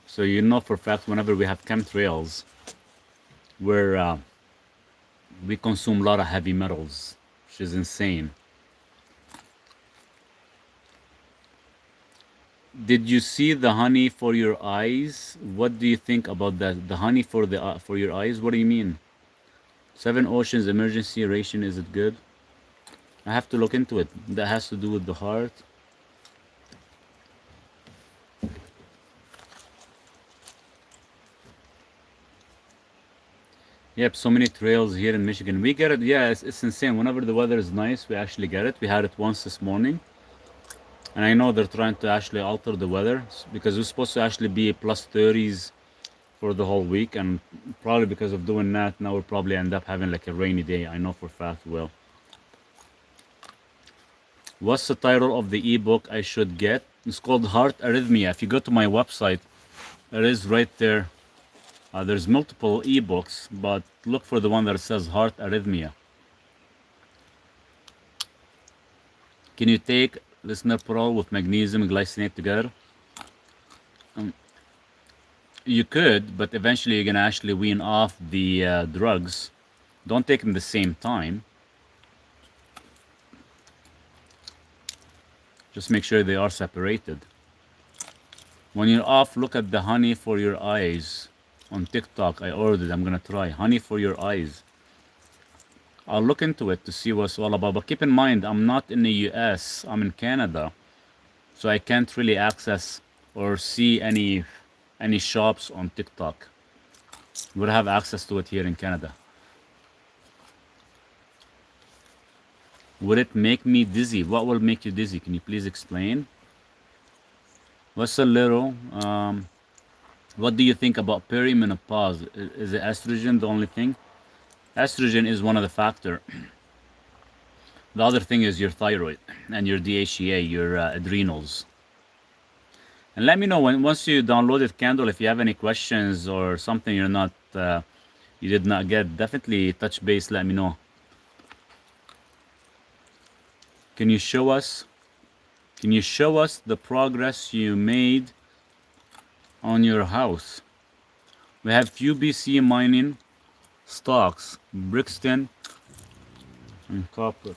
So you know for a fact whenever we have chemtrails, we consume a lot of heavy metals, which is insane. Did you see the honey for your eyes? What do you think about that? The honey for your eyes? What do you mean? Seven Oceans emergency ration, is it good? I have to look into it. That has to do with the heart. Yep, so many trails here in Michigan. We get it. Yeah, it's insane. Whenever the weather is nice, we actually get it. We had it once this morning. And I know they're trying to actually alter the weather because it's supposed to actually be plus 30s for the whole week. And probably because of doing that, now we'll probably end up having like a rainy day. I know for a fact will. What's the title of the ebook I should get? It's called Heart Arrhythmia. If you go to my website, it is right there. There's multiple ebooks, but look for the one that says Heart Arrhythmia. Can you take lisinopril with magnesium and glycinate together? You could, but eventually you're gonna actually wean off the drugs. Don't take them the same time. Just make sure they are separated. When you're off, look at the honey for your eyes. On TikTok, I ordered. I'm gonna try honey for your eyes. I'll look into it to see what it's all about. But keep in mind, I'm not in the US. I'm in Canada, so I can't really access or see any shops on TikTok. We'll have access to it here in Canada. Would it make me dizzy? What will make you dizzy? Can you please explain? What's a little? What do you think about perimenopause? Is it estrogen the only thing? Estrogen is one of the factor. The other thing is your thyroid and your DHEA, your adrenals. And let me know when once you downloaded Candle if you have any questions or something you did not get. Definitely touch base. Let me know. Can you show us? Can you show us the progress you made on your house? We have QBC mining stocks, Brixton, and copper.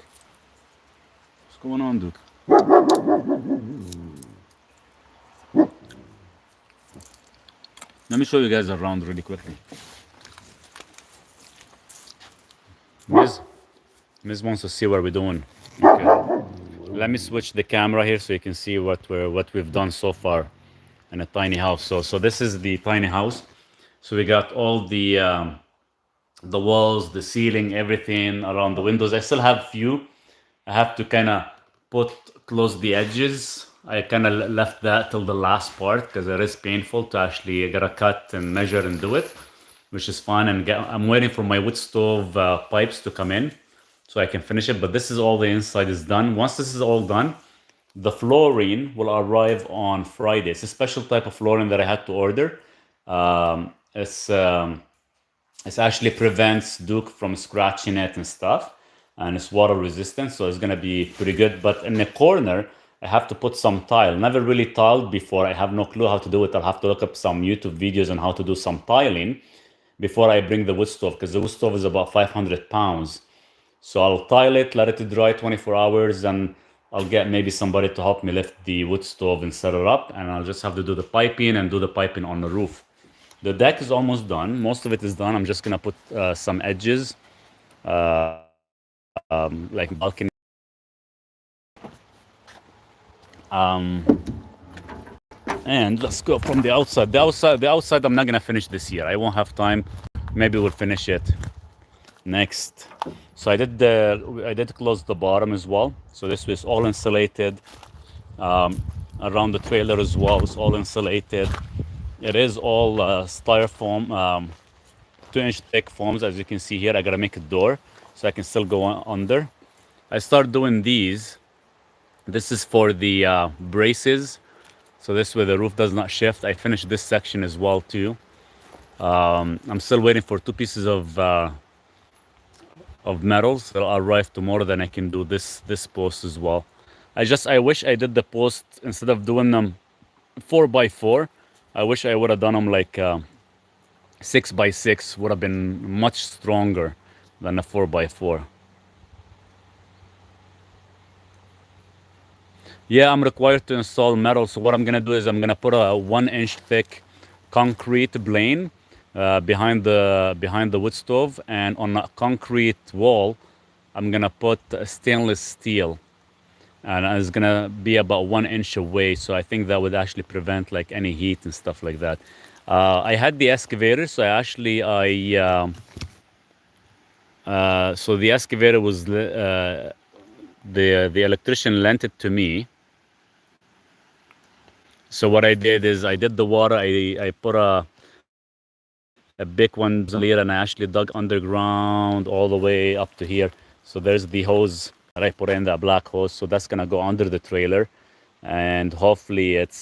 What's going on, dude? Let me show you guys around really quickly. Miz, Miz wants to see what we're doing. Okay. Let me switch the camera here so you can see what we've done so far in a tiny house. So this is the tiny house. So we got all the walls, the ceiling, everything around the windows. I still have few. I have to kind of close the edges. I kind of left that till the last part because it is painful to actually gotta cut and measure and do it, which is fun. And I'm waiting for my wood stove pipes to come in so I can finish it. But this is all the inside is done. Once this is all done, the flooring will arrive on Friday. It's a special type of flooring that I had to order. Um, it's um, it actually prevents Duke from scratching it and stuff, and it's water resistant, so it's gonna be pretty good. But in the corner, I have to put some tile. Never really tiled before. I have no clue how to do it. I'll have to look up some YouTube videos on how to do some tiling before I bring the wood stove, because the wood stove is about 500 pounds. So I'll tile it, let it dry 24 hours, and I'll get maybe somebody to help me lift the wood stove and set it up, and I'll just have to do the piping and do the piping on the roof. The deck is almost done. Most of it is done. I'm just gonna put some edges, like balcony. And let's go from the outside. The outside. I'm not gonna finish this year. I won't have time. Maybe we'll finish it next. So I did close the bottom as well. So this was all insulated. Around the trailer as well, it's all insulated. It is all styrofoam, 2-inch thick foams, as you can see here. I gotta make a door so I can still go under. I start doing these. This is for the braces, so this way the roof does not shift. I finished this section as well too. I'm still waiting for 2 pieces of metals that'll arrive tomorrow. Then I can do this post as well. I wish I did the post instead of doing them 4x4. I wish I would have done them like 6x6. Would have been much stronger than a 4x4. Yeah, I'm required to install metal. So what I'm gonna do is I'm gonna put a 1-inch thick concrete plane behind the wood stove, and on a concrete wall, I'm gonna put stainless steel, and it's gonna be about 1 inch away. So I think that would actually prevent like any heat and stuff like that. I had the excavator, so so the excavator was the electrician lent it to me. So what I did is I did the water. I put a big one here, and I actually dug underground all the way up to here. So there's the hose that I put in, that black hose. So that's gonna go under the trailer, and hopefully it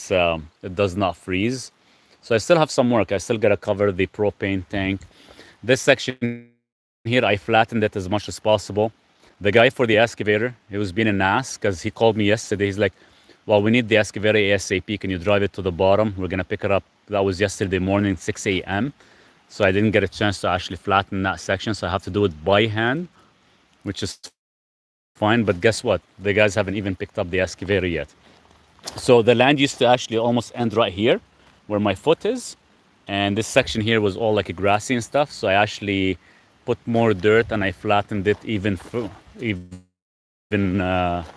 does not freeze. So I still have some work. I still gotta cover the propane tank. This section here, I flattened it as much as possible. The guy for the excavator, he was being an ass because he called me yesterday. He's like, well, we need the excavator ASAP. Can you drive it to the bottom? We're gonna pick it up. That was yesterday morning, 6 a.m. So I didn't get a chance to actually flatten that section. So I have to do it by hand, which is fine. But guess what? The guys haven't even picked up the excavator yet. So the land used to actually almost end right here where my foot is. And this section here was all like a grassy and stuff. So I actually put more dirt and I flattened it even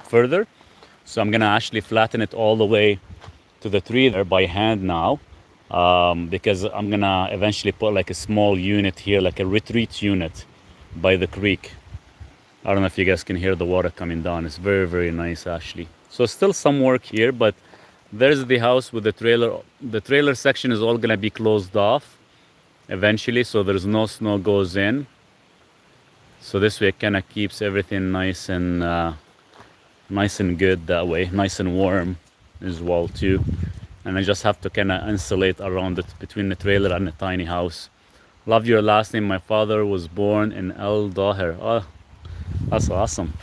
further. So I'm gonna actually flatten it all the way to the tree there by hand now, because I'm gonna eventually put like a small unit here, like a retreat unit by the creek. I don't know if you guys can hear the water coming down. It's very, very nice actually. So still some work here, but there's the house with the trailer. The trailer section is all gonna be closed off eventually, so there's no snow goes in. So this way it kind of keeps everything nice and good that way, nice and warm as well too. And I just have to kind of insulate around it between the trailer and the tiny house. Love your last name. My father was born in El Daher. Oh, that's awesome.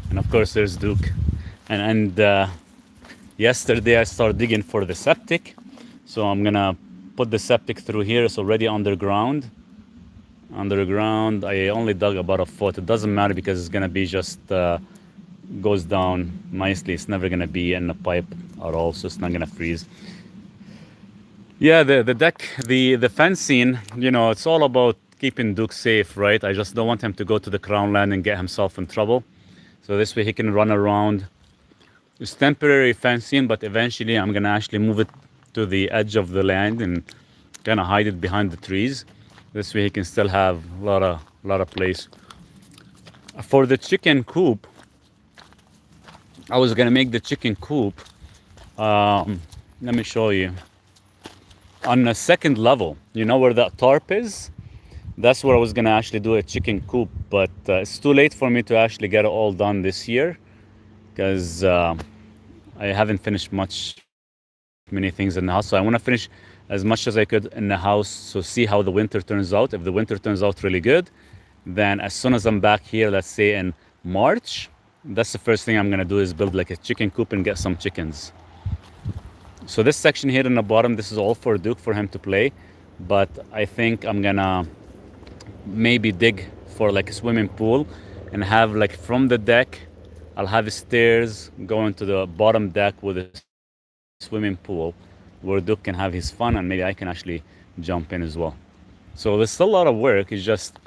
And of course there's Duke. And yesterday I started digging for the septic. So I'm gonna put the septic through here. It's already underground. Underground, I only dug about a foot. It doesn't matter because it's gonna be just goes down nicely. It's never gonna be in the pipe at all, so it's not gonna freeze. Yeah, the deck, the fencing, it's all about keeping Duke safe, right? I just don't want him to go to the crown land and get himself in trouble. So this way he can run around. It's temporary fencing, but eventually I'm gonna actually move it to the edge of the land and kind of hide it behind the trees. This way he can still have a lot of place. For the chicken coop, I was gonna make the chicken coop. Let me show you. On the second level, you know where that tarp is? That's where I was gonna actually do a chicken coop, but it's too late for me to actually get it all done this year because I haven't finished many things in the house. So I want to finish as much as I could in the house. So see how the winter turns out. If the winter turns out really good, then as soon as I'm back here, let's say in March, that's the first thing I'm gonna do is build like a chicken coop and get some chickens. So this section here in the bottom, this is all for Duke for him to play. But I think I'm gonna maybe dig for like a swimming pool and have like from the deck, I'll have stairs going to the bottom deck with a swimming pool where Duke can have his fun and maybe I can actually jump in as well. So there's still a lot of work. It's just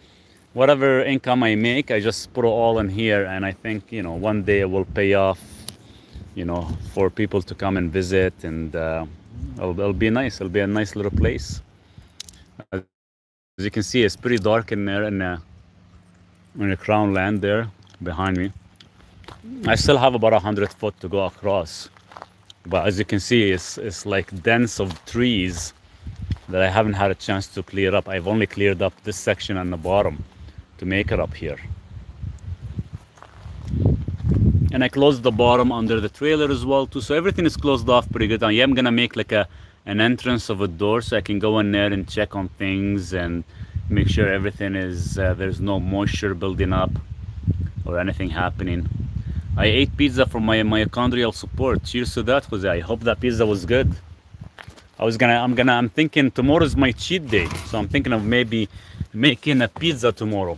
whatever income I make, I just put it all in here, and I think one day it will pay off. For people to come and visit, and it'll be nice. It'll be a nice little place. As you can see, it's pretty dark in there in the crown land there behind me. I still have about 100 foot to go across, but as you can see, it's like dense of trees that I haven't had a chance to clear up. I've only cleared up this section on the bottom to make it up here. And I closed the bottom under the trailer as well too, so everything is closed off pretty good. I am gonna make like an entrance of a door so I can go in there and check on things and make sure everything is there's no moisture building up or anything happening. I ate pizza from my Mitochondria Support. Cheers to that, Jose. I hope that pizza was good. I'm thinking tomorrow's my cheat day, so I'm thinking of maybe making a pizza tomorrow.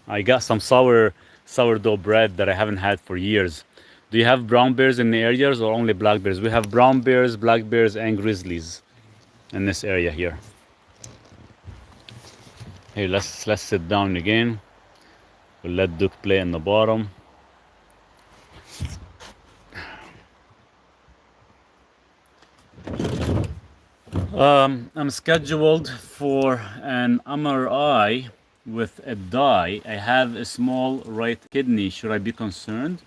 I got some sourdough bread that I haven't had for years. Do you have brown bears in the areas or only black bears? We have brown bears, black bears, and grizzlies in this area here. Hey, let's sit down again. We'll let Duke play in the bottom. I'm scheduled for an MRI with a dye. I have a small right kidney. Should I be concerned?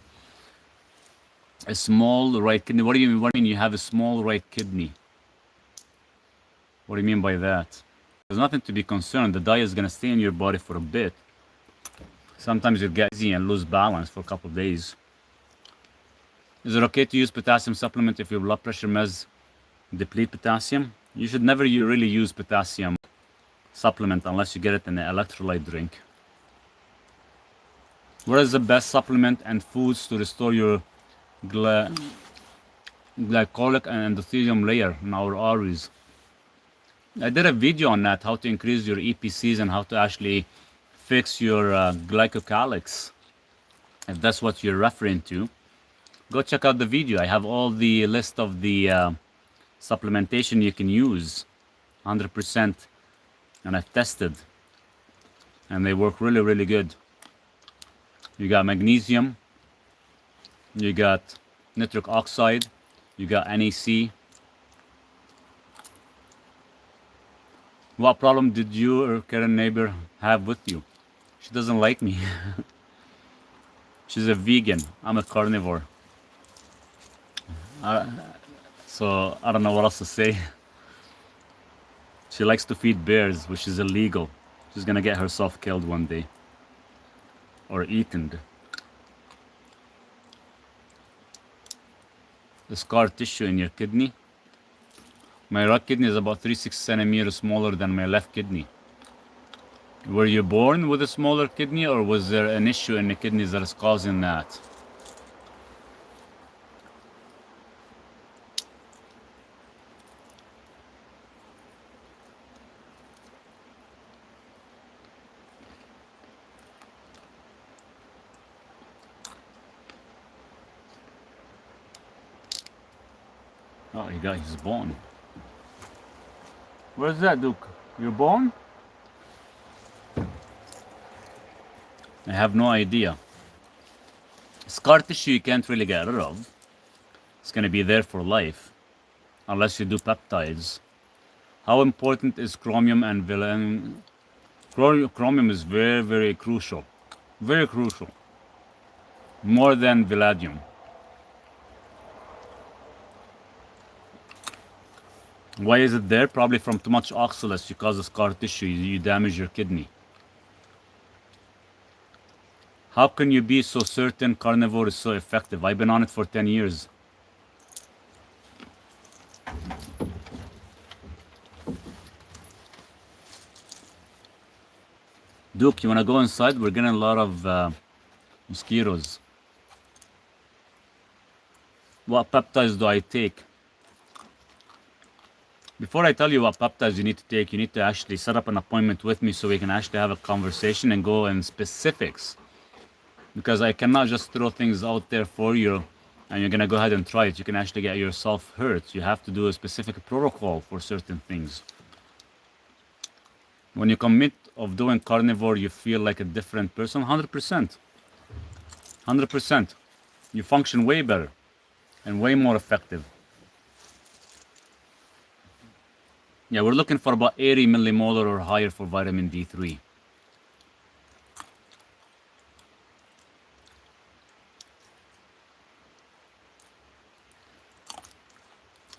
A small right kidney? What do you mean? What do you mean you have a small right kidney? What do you mean by that? There's nothing to be concerned. The dye is going to stay in your body for a bit. Sometimes you get dizzy and lose balance for a couple of days. Is it okay to use potassium supplement if your blood pressure meds deplete potassium? You should never really use potassium supplement unless you get it in an electrolyte drink. What is the best supplement and foods to restore your glycolic and endothelium layer in our arteries? I did a video on that, how to increase your EPCs and how to actually fix your glycocalyx. If that's what you're referring to, go check out the video. I have all the list of the supplementation you can use, 100%, and I've tested, and they work really, really good. You got magnesium, you got nitric oxide, you got NAC. What problem did you or Karen neighbor have with you? She doesn't like me. She's a vegan. I'm a carnivore. So I don't know what else to say. She likes to feed bears, which is illegal. She's gonna get herself killed one day. Or eaten. The scar tissue in your kidney. My right kidney is about 3-6 centimeters smaller than my left kidney. Were you born with a smaller kidney, or was there an issue in the kidneys that is causing that? Oh, he got his bone. Where's that, Duke? Your bone? I have no idea. Scar tissue you can't really get rid of. It's gonna be there for life, unless you do peptides. How important is chromium and villain? Chromium is very, very crucial. Very crucial. More than palladium. Why is it there? Probably from too much oxalates. You cause the scar tissue, you damage your kidney. How can you be so certain carnivore is so effective? I've been on it for 10 years. Duke, you wanna go inside? We're getting a lot of mosquitoes. What peptides do I take? Before I tell you what peptides you need to take, you need to actually set up an appointment with me so we can actually have a conversation and go in specifics. Because I cannot just throw things out there for you and you're gonna go ahead and try it. You can actually get yourself hurt. You have to do a specific protocol for certain things. When you commit of doing carnivore, you feel like a different person. 100%. 100%. You function way better and way more effective. Yeah, we're looking for about 80 millimolar or higher for vitamin D3.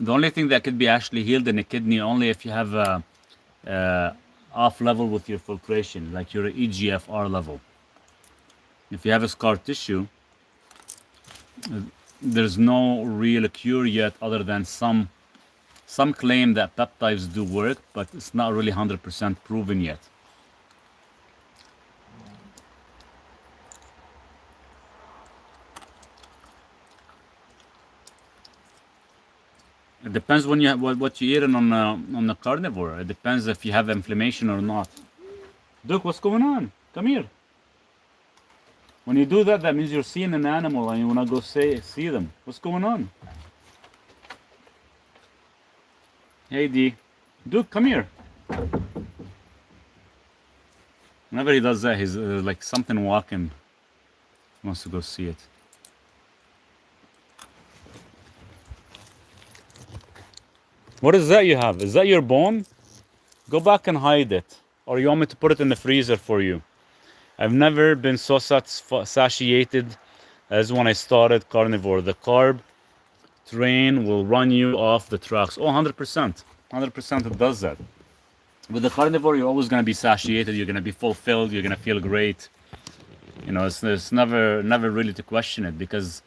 The only thing that could be actually healed in the kidney only if you have a off level with your filtration, like your EGFR level. If you have a scar tissue, there's no real cure yet other than some claim that peptides do work, but it's not really 100% proven yet. It depends when you what you eating on the carnivore. It depends if you have inflammation or not. Duke, what's going on? Come here. When you do that, that means you're seeing an animal and you wanna go see them. What's going on? Hey D, Duke, come here. Whenever he does that, he's like something walking. He wants to go see it. What is that you have? Is that your bone? Go back and hide it. Or you want me to put it in the freezer for you? I've never been so satiated as when I started carnivore. The carb train will run you off the tracks. Oh, 100%. 100% it does that. With the carnivore, you're always going to be satiated. You're going to be fulfilled. You're going to feel great. You know, it's never really to question it, because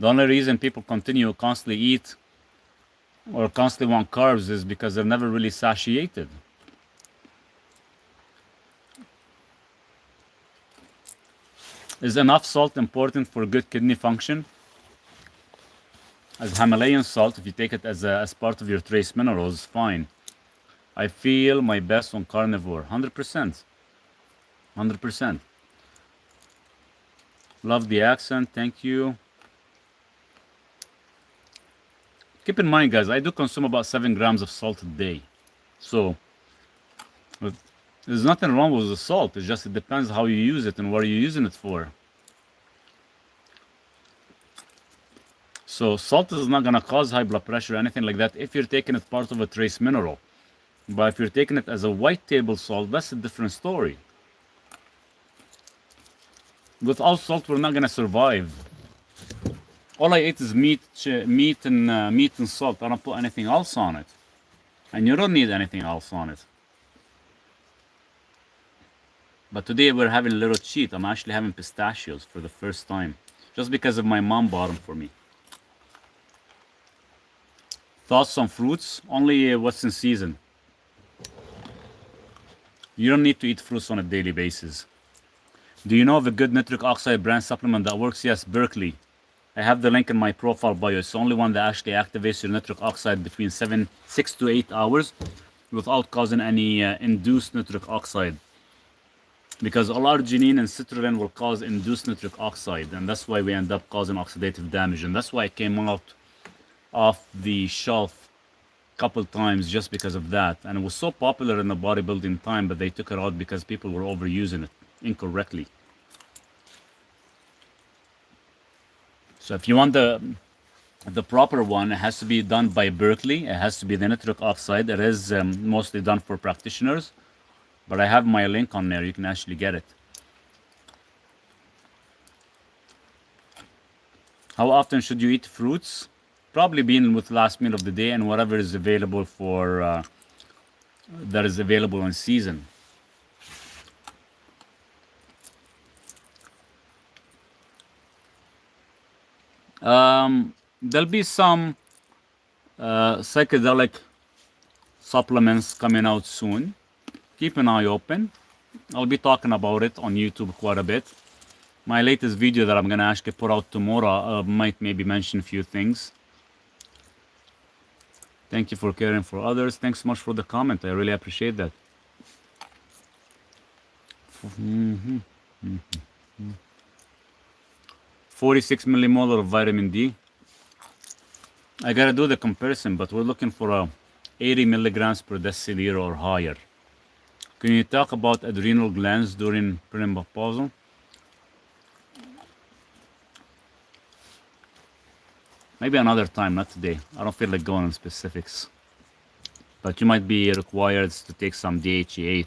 the only reason people continue constantly eat or constantly want carbs is because they're never really satiated. Is enough salt important for good kidney function? As Himalayan salt, if you take it as part of your trace minerals, fine. I feel my best on carnivore. 100%. 100%. Love the accent. Thank you. Keep in mind, guys, I do consume about 7 grams of salt a day. So there's nothing wrong with the salt. It's just it depends how you use it and what you're using it for. So salt is not going to cause high blood pressure or anything like that if you're taking it part of a trace mineral. But if you're taking it as a white table salt, that's a different story. Without salt, we're not going to survive. All I eat is meat and salt. I don't put anything else on it. And you don't need anything else on it. But today we're having a little cheat. I'm actually having pistachios for the first time. Just because of my mom bought them for me. Thoughts on fruits? Only what's in season. You don't need to eat fruits on a daily basis. Do you know of a good nitric oxide brand supplement that works? Yes, Berkeley. I have the link in my profile bio. It's the only one that actually activates your nitric oxide between 6 to 8 hours without causing any induced nitric oxide. Because L-arginine and citrulline will cause induced nitric oxide, and that's why we end up causing oxidative damage. And that's why it came out off the shelf a couple times just because of that. And it was so popular in the bodybuilding time, but they took it out because people were overusing it incorrectly. So if you want the proper one, it has to be done by Berkeley. It has to be the nitric oxide. It is mostly done for practitioners, but I have my link on there. You can actually get it. How often should you eat fruits? Probably being with last meal of the day and whatever is available for that is available in season. There'll be some psychedelic supplements coming out soon. Keep an eye open. I'll be talking about it on YouTube quite a bit. My latest video that I'm gonna actually put out tomorrow might maybe mention a few things. Thank you for caring for others. Thanks so much for the comment. I really appreciate that. 46 millimolar of vitamin D. I gotta do the comparison, but we're looking for 80 milligrams per deciliter or higher. Can you talk about adrenal glands during perimenopausal? Maybe another time, not today. I don't feel like going on specifics. But you might be required to take some DHEA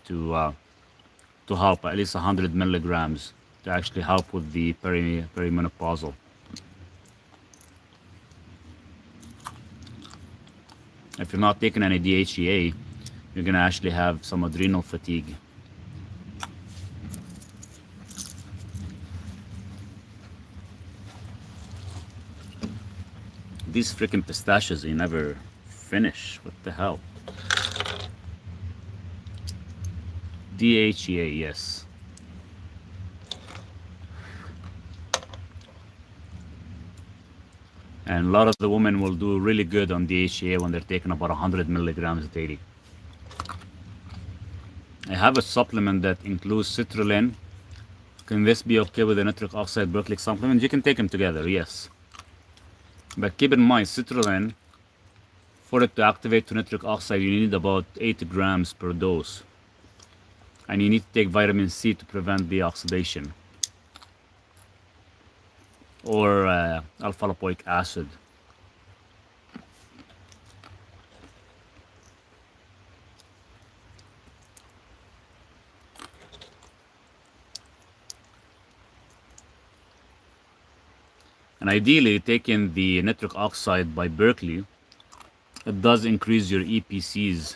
to help, at least 100 milligrams to actually help with the perimenopausal. If you're not taking any DHEA, you're gonna actually have some adrenal fatigue. These freaking pistachios, they never finish. What the hell? DHEA, yes. And a lot of the women will do really good on DHEA when they're taking about 100 milligrams daily. I have a supplement that includes citrulline. Can this be okay with the nitric oxide Berkeley supplement? You can take them together, yes. But keep in mind, citrulline, for it to activate to nitric oxide, you need about 8 grams per dose. And you need to take vitamin C to prevent the oxidation. Or alpha-lipoic acid. And ideally, taking the nitric oxide by Berkeley, it does increase your EPCs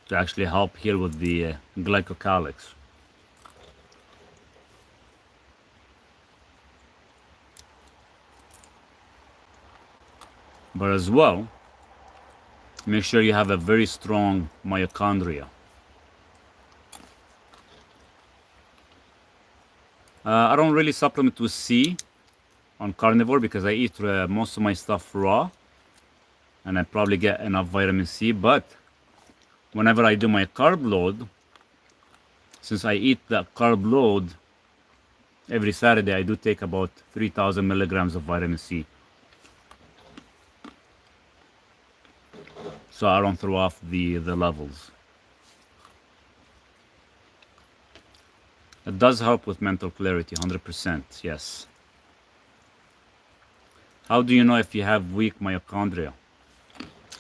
to actually help here with the glycocalyx. But as well, make sure you have a very strong mitochondria. I don't really supplement with C on carnivore because I eat most of my stuff raw, and I probably get enough vitamin C. But whenever I do my carb load, since I eat that carb load every Saturday, I do take about 3,000 milligrams of vitamin C. So I don't throw off the levels. It does help with mental clarity, 100%, yes. How do you know if you have weak mitochondria?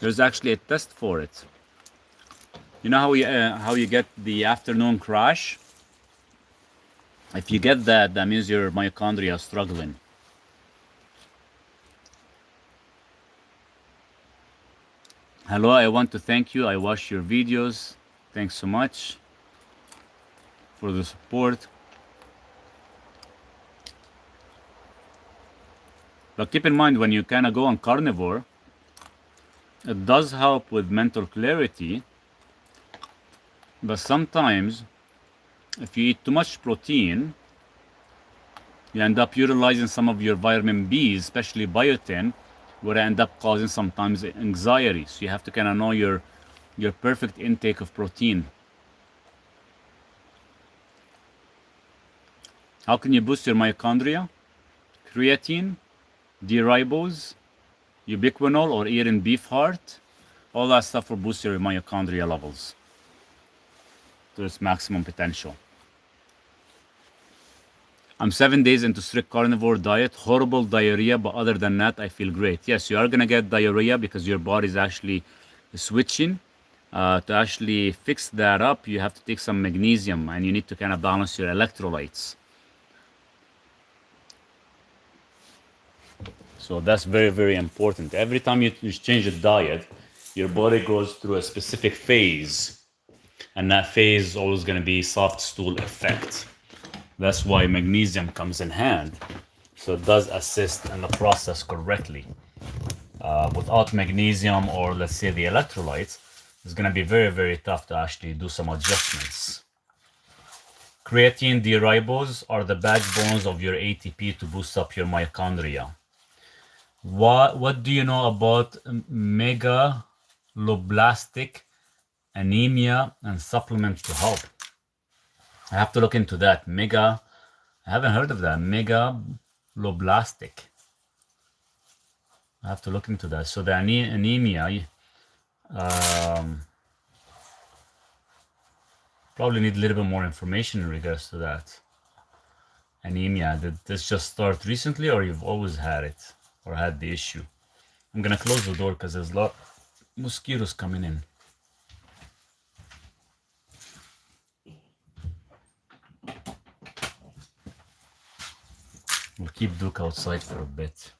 There's actually a test for it. You know how you get the afternoon crash? If you get that, that means your mitochondria is struggling. Hello, I want to thank you. I watch your videos. Thanks so much. for the support. But keep in mind, when you kind of go on carnivore, it does help with mental clarity. But sometimes, if you eat too much protein, you end up utilizing some of your vitamin Bs, especially biotin, would end up causing sometimes anxiety. So you have to kind of know your perfect intake of protein. How can you boost your mitochondria? Creatine, D-ribose, ubiquinol or eating beef heart, all that stuff will boost your mitochondria levels to its maximum potential. I'm 7 days into strict carnivore diet, horrible diarrhea, but other than that, I feel great. Yes, you are gonna get diarrhea because your body is actually switching. To actually fix that up, you have to take some magnesium and you need to kind of balance your electrolytes. So that's very, very important. Every time you change a diet, your body goes through a specific phase. And that phase is always going to be soft stool effect. That's why magnesium comes in hand. So it does assist in the process correctly. Without magnesium, or let's say the electrolytes, it's going to be very, very tough to actually do some adjustments. Creatine, D-ribose are the backbones of your ATP to boost up your mitochondria. What do you know about megaloblastic anemia and supplement to help? I have to look into that. I haven't heard of that. Megaloblastic. I have to look into that. So the anemia, probably need a little bit more information in regards to that. Anemia, did this just start recently or you've always had it or had the issue? I'm gonna close the door because there's a lot of mosquitoes coming in. We'll keep Duke outside for a bit.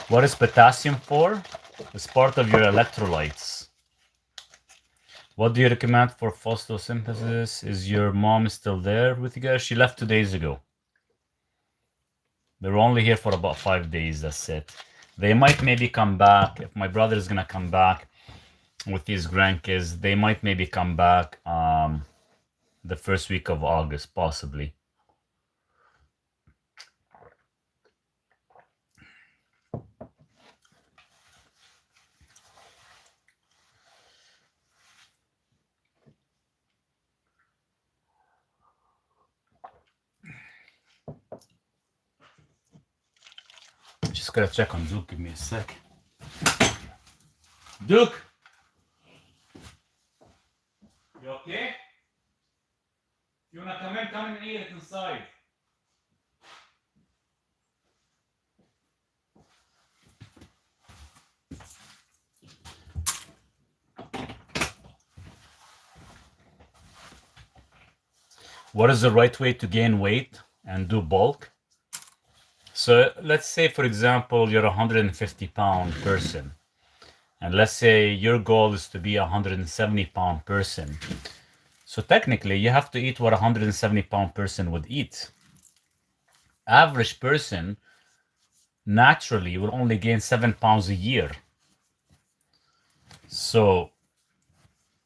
What is potassium for? It's part of your electrolytes. What do you recommend for photosynthesis? Is your mom still there with you guys? She left 2 days ago. They were only here for about 5 days, that's it. They might maybe come back. If my brother is gonna come back with his grandkids, they might maybe come back the first week of August, possibly. Just gotta check on Duke, give me a sec. Duke! You okay? You wanna come in and eat it inside. What is the right way to gain weight and do bulk? So let's say, for example, you're a 150-pound person. And let's say your goal is to be a 170-pound person. So technically, you have to eat what a 170-pound person would eat. Average person, naturally, will only gain 7 pounds a year. So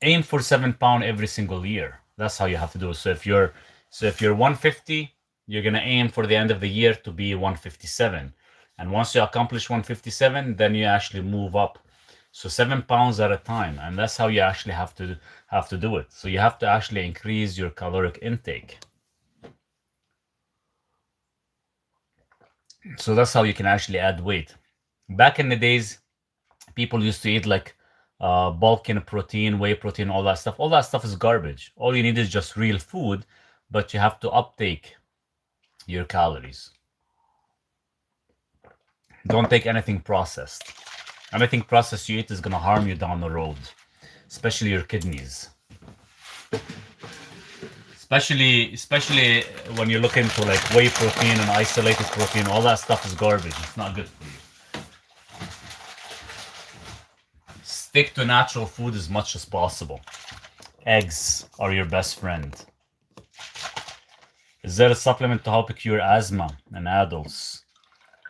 aim for 7 pounds every single year. That's how you have to do it. So if you're 150, you're gonna aim for the end of the year to be 157. And once you accomplish 157, then you actually move up. So 7 pounds at a time, and that's how you actually have to do it. So you have to actually increase your caloric intake. So that's how you can actually add weight. Back in the days, people used to eat like bulk in protein, whey protein, all that stuff. All that stuff is garbage. All you need is just real food, but you have to uptake your calories. Don't take anything processed. Anything processed you eat is going to harm you down the road, especially your kidneys. Especially when you look into like whey protein and isolated protein, all that stuff is garbage. It's not good for you. Stick to natural food as much as possible. Eggs are your best friend. Is there a supplement to help cure asthma in adults?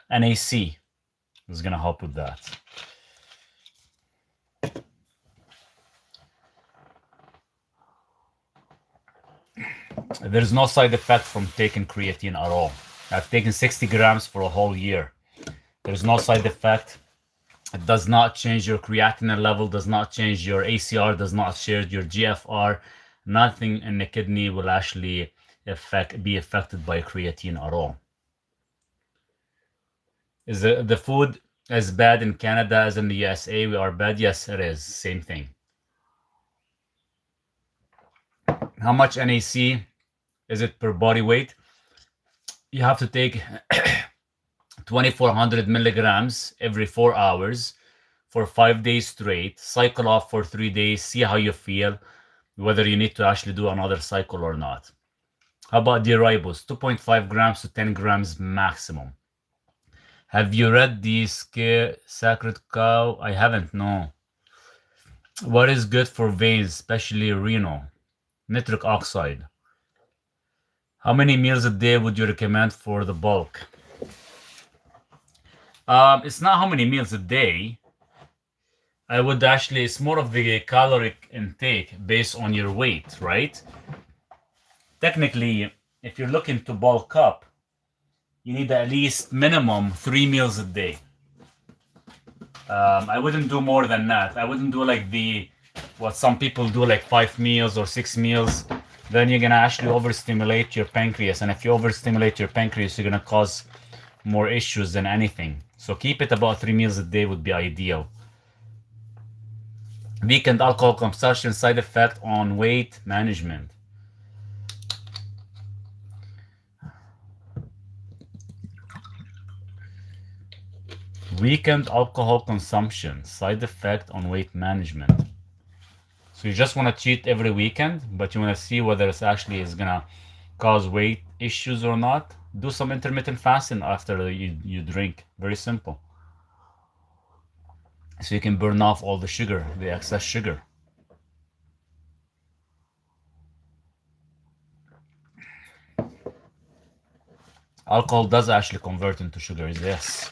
NAC is going to help with that. There's no side effect from taking creatine at all. I've taken 60 grams for a whole year. There's no side effect. It does not change your creatinine level, does not change your ACR, does not change your GFR. Nothing in the kidney will actually be affected by creatine at all. Is the food as bad in Canada as in the USA? We are bad? Yes, it is. Same thing. How much NAC is it per body weight? You have to take 2,400 milligrams every 4 hours for 5 days straight. Cycle off for 3 days. See how you feel, whether you need to actually do another cycle or not. How about the ribose? 2.5 grams to 10 grams maximum. Have you read the Sacred Cow? I haven't, no. What is good for veins, especially renal? Nitric oxide. How many meals a day would you recommend for the bulk? It's not how many meals a day. I would actually, it's more of the caloric intake based on your weight, right? Technically, if you're looking to bulk up, you need at least minimum 3 meals a day. I wouldn't do more than that. I wouldn't do like what some people do, like 5 meals or 6 meals. Then you're gonna actually overstimulate your pancreas, and if you overstimulate your pancreas, you're gonna cause more issues than anything. So keep it about 3 meals a day would be ideal. Weekend alcohol consumption side effect on weight management. Weekend alcohol consumption side effect on weight management. So you just want to cheat every weekend, but you want to see whether it actually is gonna cause weight issues or not. Do some intermittent fasting after you drink. Very simple. So you can burn off all the sugar, the excess sugar. Alcohol does actually convert into sugars, yes.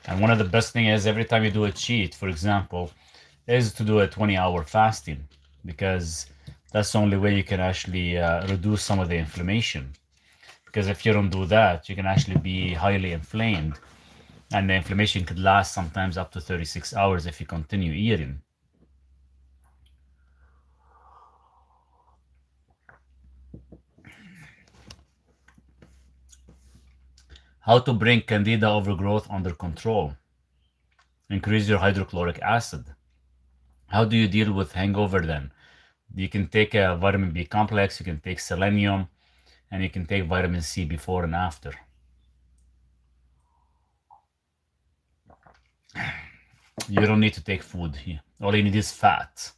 And one of the best thing is every time you do a cheat, for example, is to do a 20-hour fasting, because that's the only way you can actually reduce some of the inflammation. Because if you don't do that, you can actually be highly inflamed, and the inflammation could last sometimes up to 36 hours if you continue eating. How to bring candida overgrowth under control? Increase your hydrochloric acid. How do you deal with hangover then? You can take a vitamin B complex, you can take selenium, and you can take vitamin C before and after. You don't need to take food here. All you need is fat.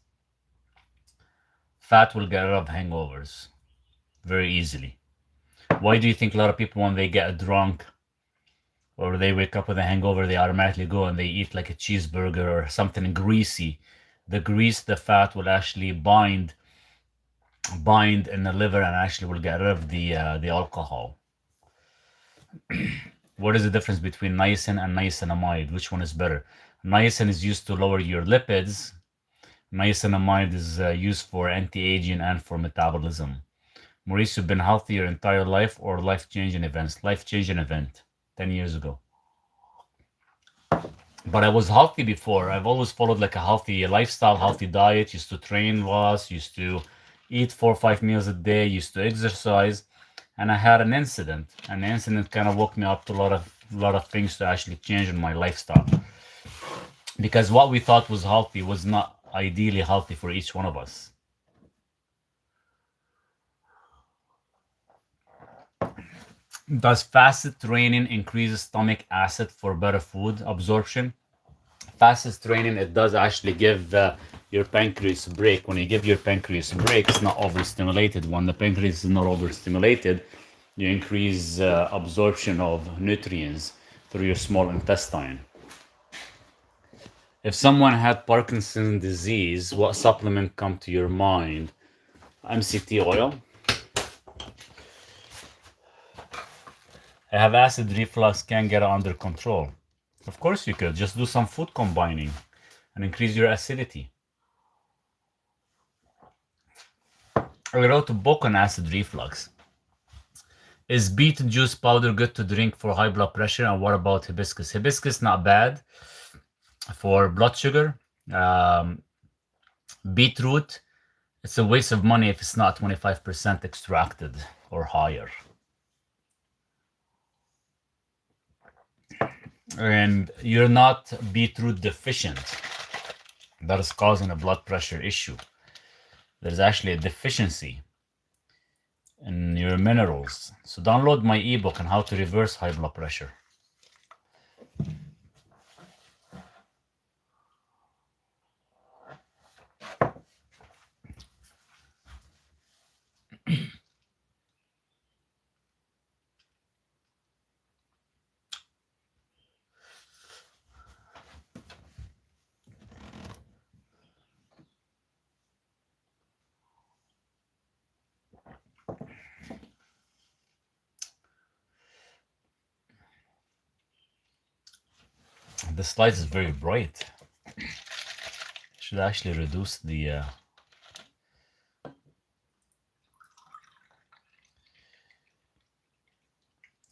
Fat will get rid of hangovers very easily. Why do you think a lot of people, when they get drunk or they wake up with a hangover, they automatically go and they eat like a cheeseburger or something greasy? The grease, the fat will actually bind in the liver and actually will get rid of the alcohol. What is the difference between niacin and niacinamide? Which one is better? Niacin is used to lower your lipids. Niacinamide is used for anti-aging and for metabolism. Maurice, you've been healthy your entire life or life-changing events? Life-changing event, 10 years ago. But I was healthy before. I've always followed like a healthy lifestyle, healthy diet, used to train lots, used to eat 4 or 5 meals a day, used to exercise. And I had an incident, and the incident kind of woke me up to a lot of things to actually change in my lifestyle. Because what we thought was healthy was not ideally healthy for each one of us. Does fasted training increase stomach acid for better food absorption? Fasted training, it does actually give your pancreas a break. When you give your pancreas a break, it's not overstimulated. When the pancreas is not overstimulated, you increase absorption of nutrients through your small intestine. If someone had Parkinson's disease, what supplement come to your mind? MCT oil. I have acid reflux, can't get it under control. Of course you could. Just do some food combining and increase your acidity. I wrote a book on acid reflux. Is beet juice powder good to drink for high blood pressure? And what about hibiscus? Hibiscus not bad for blood sugar. Beetroot, it's a waste of money if it's not 25% extracted or higher. And you're not beetroot deficient. That is causing a blood pressure issue. There's actually a deficiency in your minerals. So download my ebook on how to reverse high blood pressure. This light is very bright. Should actually reduce the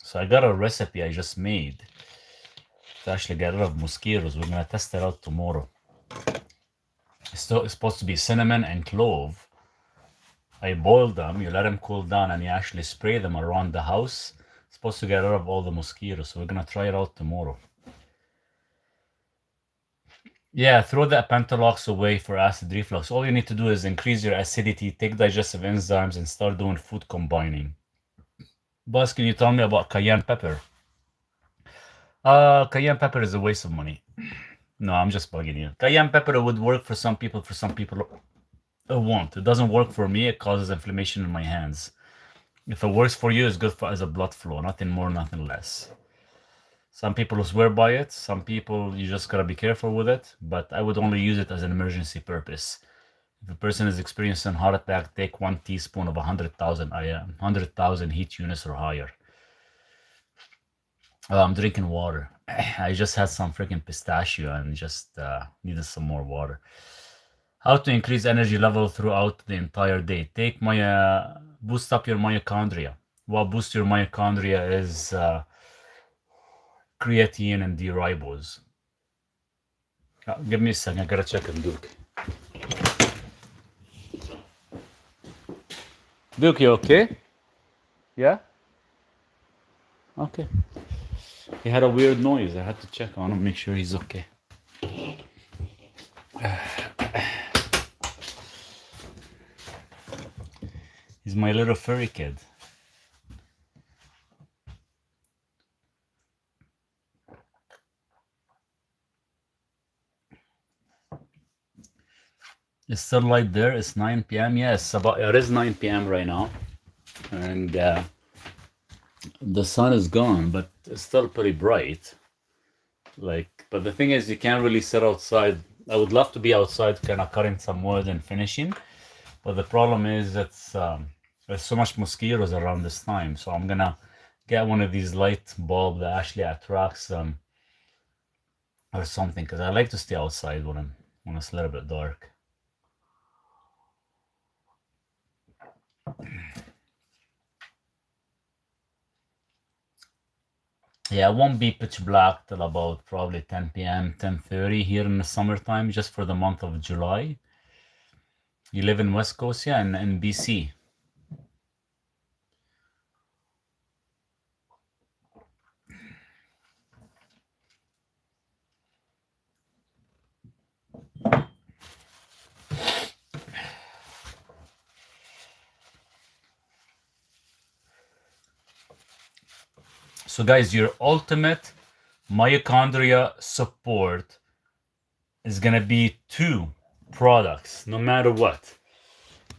So I got a recipe I just made to actually get rid of mosquitoes. We're gonna test it out tomorrow. It's supposed to be cinnamon and clove. I boil them, you let them cool down, and you actually spray them around the house. It's supposed to get rid of all the mosquitoes. So we're gonna try it out tomorrow. Yeah, throw the Pentalox away for acid reflux. All you need to do is increase your acidity, take digestive enzymes, and start doing food combining. Buzz, can you tell me about cayenne pepper? Cayenne pepper is a waste of money. No, I'm just bugging you. Cayenne pepper would work for some people it won't. It doesn't work for me. It causes inflammation in my hands. If it works for you, it's good for as a blood flow. Nothing more, nothing less. Some people swear by it. Some people, you just gotta be careful with it. But I would only use it as an emergency purpose. If a person is experiencing heart attack, take 1 teaspoon of 100,000 heat units or higher. I'm drinking water. I just had some freaking pistachio and just needed some more water. How to increase energy level throughout the entire day? Take my boost up your mitochondria. What boosts your mitochondria is creatine and D-ribose. Give me a second, I gotta check on Duke. Duke, you okay? Yeah? Okay. He had a weird noise. I had to check on him, make sure he's okay. He's my little furry kid. Is still light there? It's 9 p.m. Yes, it is 9 p.m. right now. And the sun is gone, but it's still pretty bright. But the thing is, you can't really sit outside. I would love to be outside kind of cutting some wood and finishing. But the problem is there's so much mosquitoes around this time. So I'm gonna get one of these light bulbs that actually attracts them or something. Because I like to stay outside when it's a little bit dark. Yeah, it won't be pitch black till about probably 10 p.m., 10:30 here in the summertime, just for the month of July. You live in West Coast, yeah, in BC. So guys, your ultimate mitochondria support is gonna be 2 products, no matter what.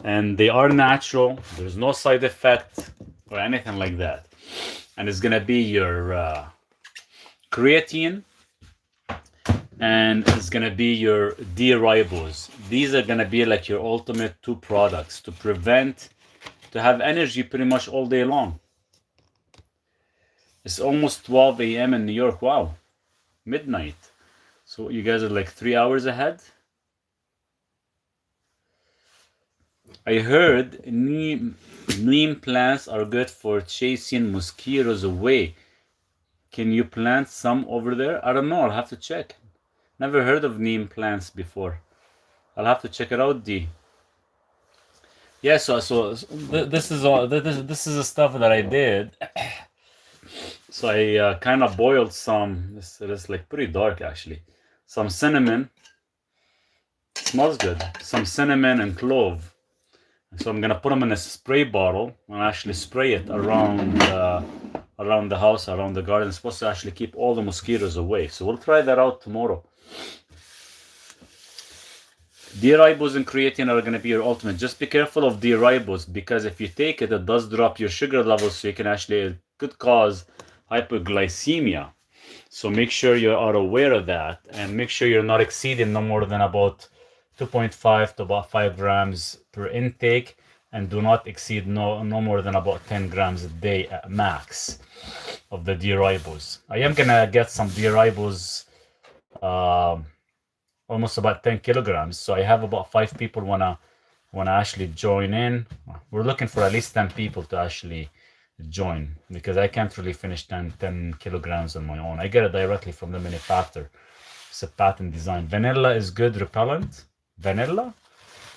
And they are natural, there's no side effect or anything like that. And it's gonna be your creatine and it's gonna be your D-ribose. These are gonna be like your ultimate two products to prevent, to have energy pretty much all day long. It's almost 12 a.m. in New York. Wow, midnight. So you guys are like 3 hours ahead. I heard neem plants are good for chasing mosquitoes away. Can you plant some over there? I don't know. I'll have to check. Never heard of neem plants before. I'll have to check it out, D. Yeah, this is all. This is the stuff that I did. So I kind of boiled some. This is like pretty dark actually. Some cinnamon. Smells good. Some cinnamon and clove. So I'm gonna put them in a spray bottle and actually spray it around the house, around the garden. It's supposed to actually keep all the mosquitoes away. So we'll try that out tomorrow. D-ribose and creatine are going to be your ultimate. Just be careful of D-ribose because if you take it, it does drop your sugar levels, so you can actually, it could cause hypoglycemia. So make sure you are aware of that and make sure you're not exceeding no more than about 2.5 to about 5 grams per intake, and do not exceed no more than about 10 grams a day at max of the D-ribose. I am going to get some D-ribose almost about 10 kilograms. So I have about 5 people wanna actually join in. We're looking for at least 10 people to actually join because I can't really finish 10 kilograms on my own. I get it directly from the manufacturer. It's a patent design. Vanilla is good repellent. Vanilla?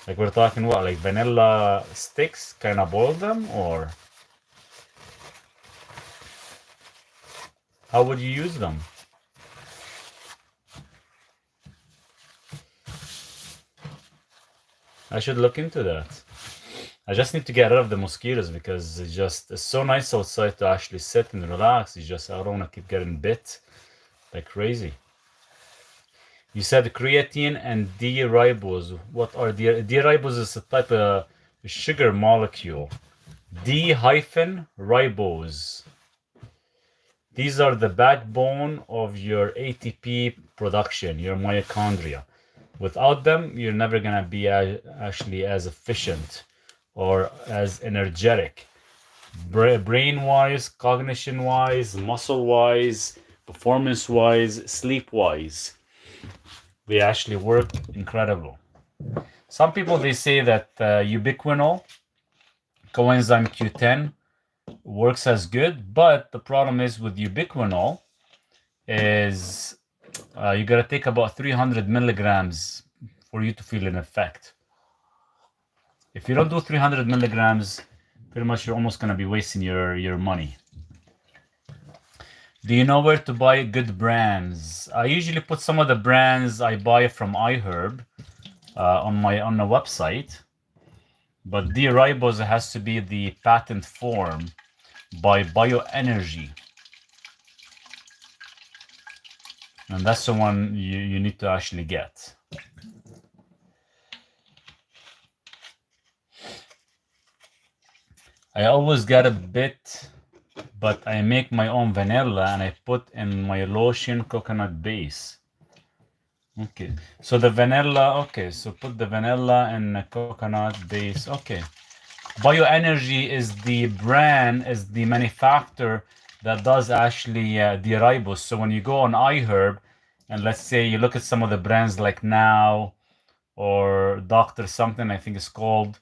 Like we're talking what? Like vanilla sticks? Kind of boil them, or how would you use them? I should look into that. I just need to get rid of the mosquitoes because it's so nice outside to actually sit and relax. It's just I don't want to keep getting bit like crazy. You said creatine and D-ribose. What are D-ribose? Is a type of sugar molecule. D-ribose. These are the backbone of your ATP production, your mitochondria. Without them, you're never gonna be actually as efficient or as energetic, brain-wise, cognition-wise, muscle-wise, performance-wise, sleep-wise. They actually work incredible. Some people, they say that ubiquinol, coenzyme Q10, works as good, but the problem is with ubiquinol is you gotta take about 300 milligrams for you to feel an effect. If you don't do 300 milligrams, pretty much you're almost gonna be wasting your money. Do you know where to buy good brands? I usually put some of the brands I buy from iHerb on the website, but D-ribose has to be the patent form by Bioenergy. And that's the one you need to actually get. I always get a bit, but I make my own vanilla and I put in my lotion coconut base. Okay, so the vanilla, okay, so put the vanilla and the coconut base, okay. Bioenergy is the brand, is the manufacturer that does actually D-ribose. So when you go on iHerb, and let's say you look at some of the brands like Now or Doctor something, I think it's called,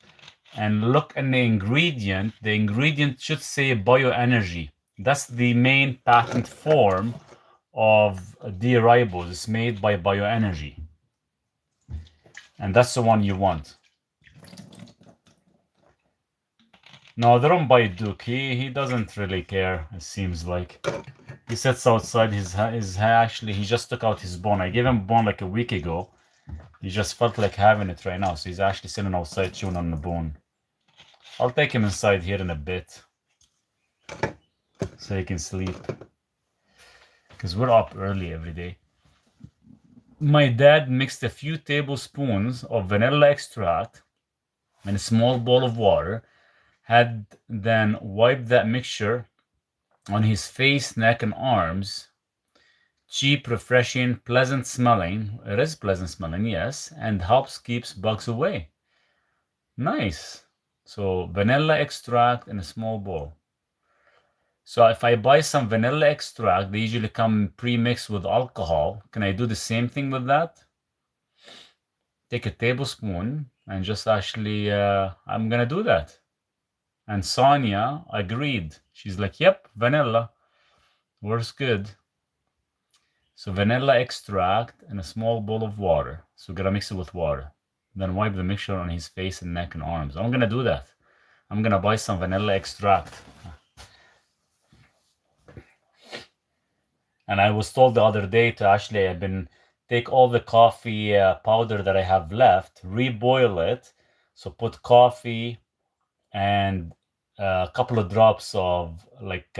and look at the ingredient should say Bioenergy. That's the main patent form of D-ribose. It's made by Bioenergy. And that's the one you want. No, they don't buy Duke. He doesn't really care, it seems like. He sits outside he just took out his bone. I gave him a bone like a week ago. He just felt like having it right now, so he's actually sitting outside chewing on the bone. I'll take him inside here in a bit so he can sleep. Because we're up early every day. My dad mixed a few tablespoons of vanilla extract in a small bowl of water, had then wiped that mixture on his face, neck, and arms, cheap, refreshing, pleasant smelling. It is pleasant smelling, yes, and helps keeps bugs away. Nice. So vanilla extract in a small bowl. So if I buy some vanilla extract, they usually come pre-mixed with alcohol. Can I do the same thing with that? Take a tablespoon and just actually, I'm gonna do that. And Sonia agreed. She's like, yep, vanilla. Works good. So vanilla extract in a small bowl of water. So we're gonna mix it with water. Then wipe the mixture on his face and neck and arms. I'm gonna do that. I'm gonna buy some vanilla extract. And I was told the other day to actually I've been take all the coffee powder that I have left, reboil it. So put coffee and a couple of drops of like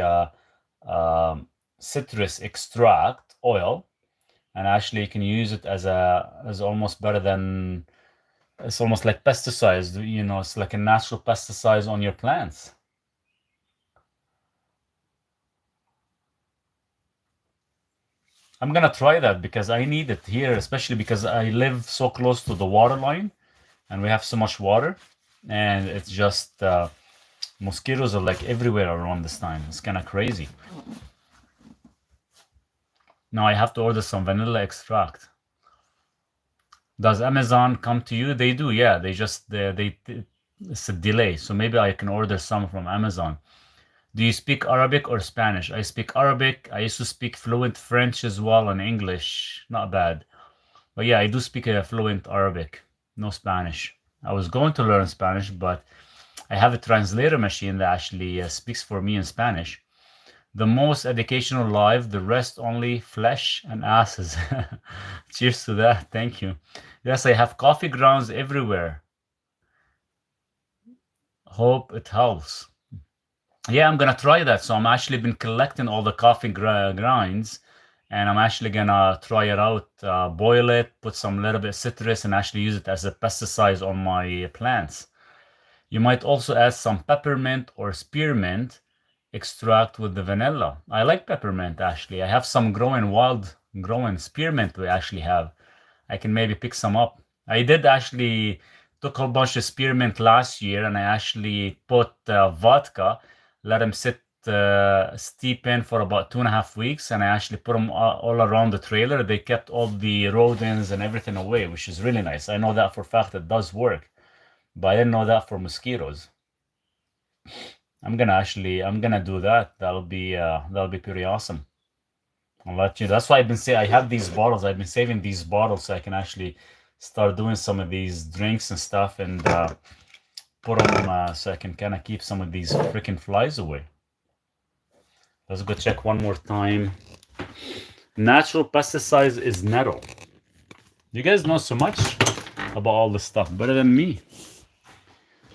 citrus extract oil, and actually you can use it as almost better than, it's almost like pesticides. You know, it's like a natural pesticide on your plants. I'm gonna try that because I need it here, especially because I live so close to the water line and we have so much water, and it's just mosquitoes are like everywhere around this time. It's kind of crazy. Now I have to order some vanilla extract. Does Amazon come to you? They do, yeah. They just it's a delay, so maybe I can order some from Amazon. Do you speak Arabic or Spanish? I speak Arabic. I used to speak fluent French as well and English. Not bad. But yeah, I do speak a fluent Arabic, no Spanish. I was going to learn Spanish, but I have a translator machine that actually speaks for me in Spanish. The most educational live, the rest only flesh and asses. Cheers to that. Thank you. Yes, I have coffee grounds everywhere. Hope it helps. Yeah, I'm gonna try that. So I'm actually been collecting all the coffee grinds, and I'm actually gonna try it out, boil it, put some little bit of citrus, and actually use it as a pesticide on my plants. You might also add some peppermint or spearmint extract with the vanilla. I like peppermint actually. I have some wild growing spearmint we actually have. I can maybe pick some up. I did actually took a bunch of spearmint last year, and I actually put vodka, let them sit steep in for about 2.5 weeks, and I actually put them all around the trailer. They kept all the rodents and everything away, which is really nice. I know that for a fact it does work, but I didn't know that for mosquitoes. I'm gonna do that. That'll be pretty awesome. I'll let you. That's why I've been saying I have these bottles. I've been saving these bottles so I can actually start doing some of these drinks and stuff, and put them so I can kind of keep some of these freaking flies away. Let's go check one more time. Natural pesticides is nettle. You guys know so much about all this stuff, better than me.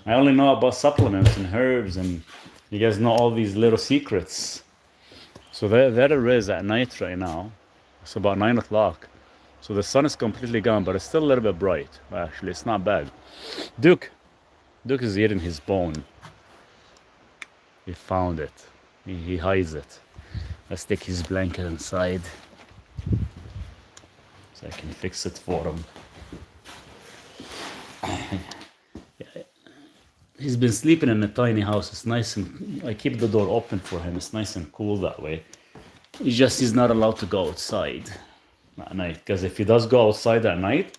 I only know about supplements and herbs, and you guys know all these little secrets. So there it is at night right now. It's about 9 o'clock. So the sun is completely gone, but it's still a little bit bright. Actually, it's not bad. Duke is eating his bone. He found it. He hides it. Let's take his blanket inside so I can fix it for him. He's been sleeping in a tiny house. It's nice, and I keep the door open for him. It's nice and cool that way. He's not allowed to go outside at night, because if he does go outside at night,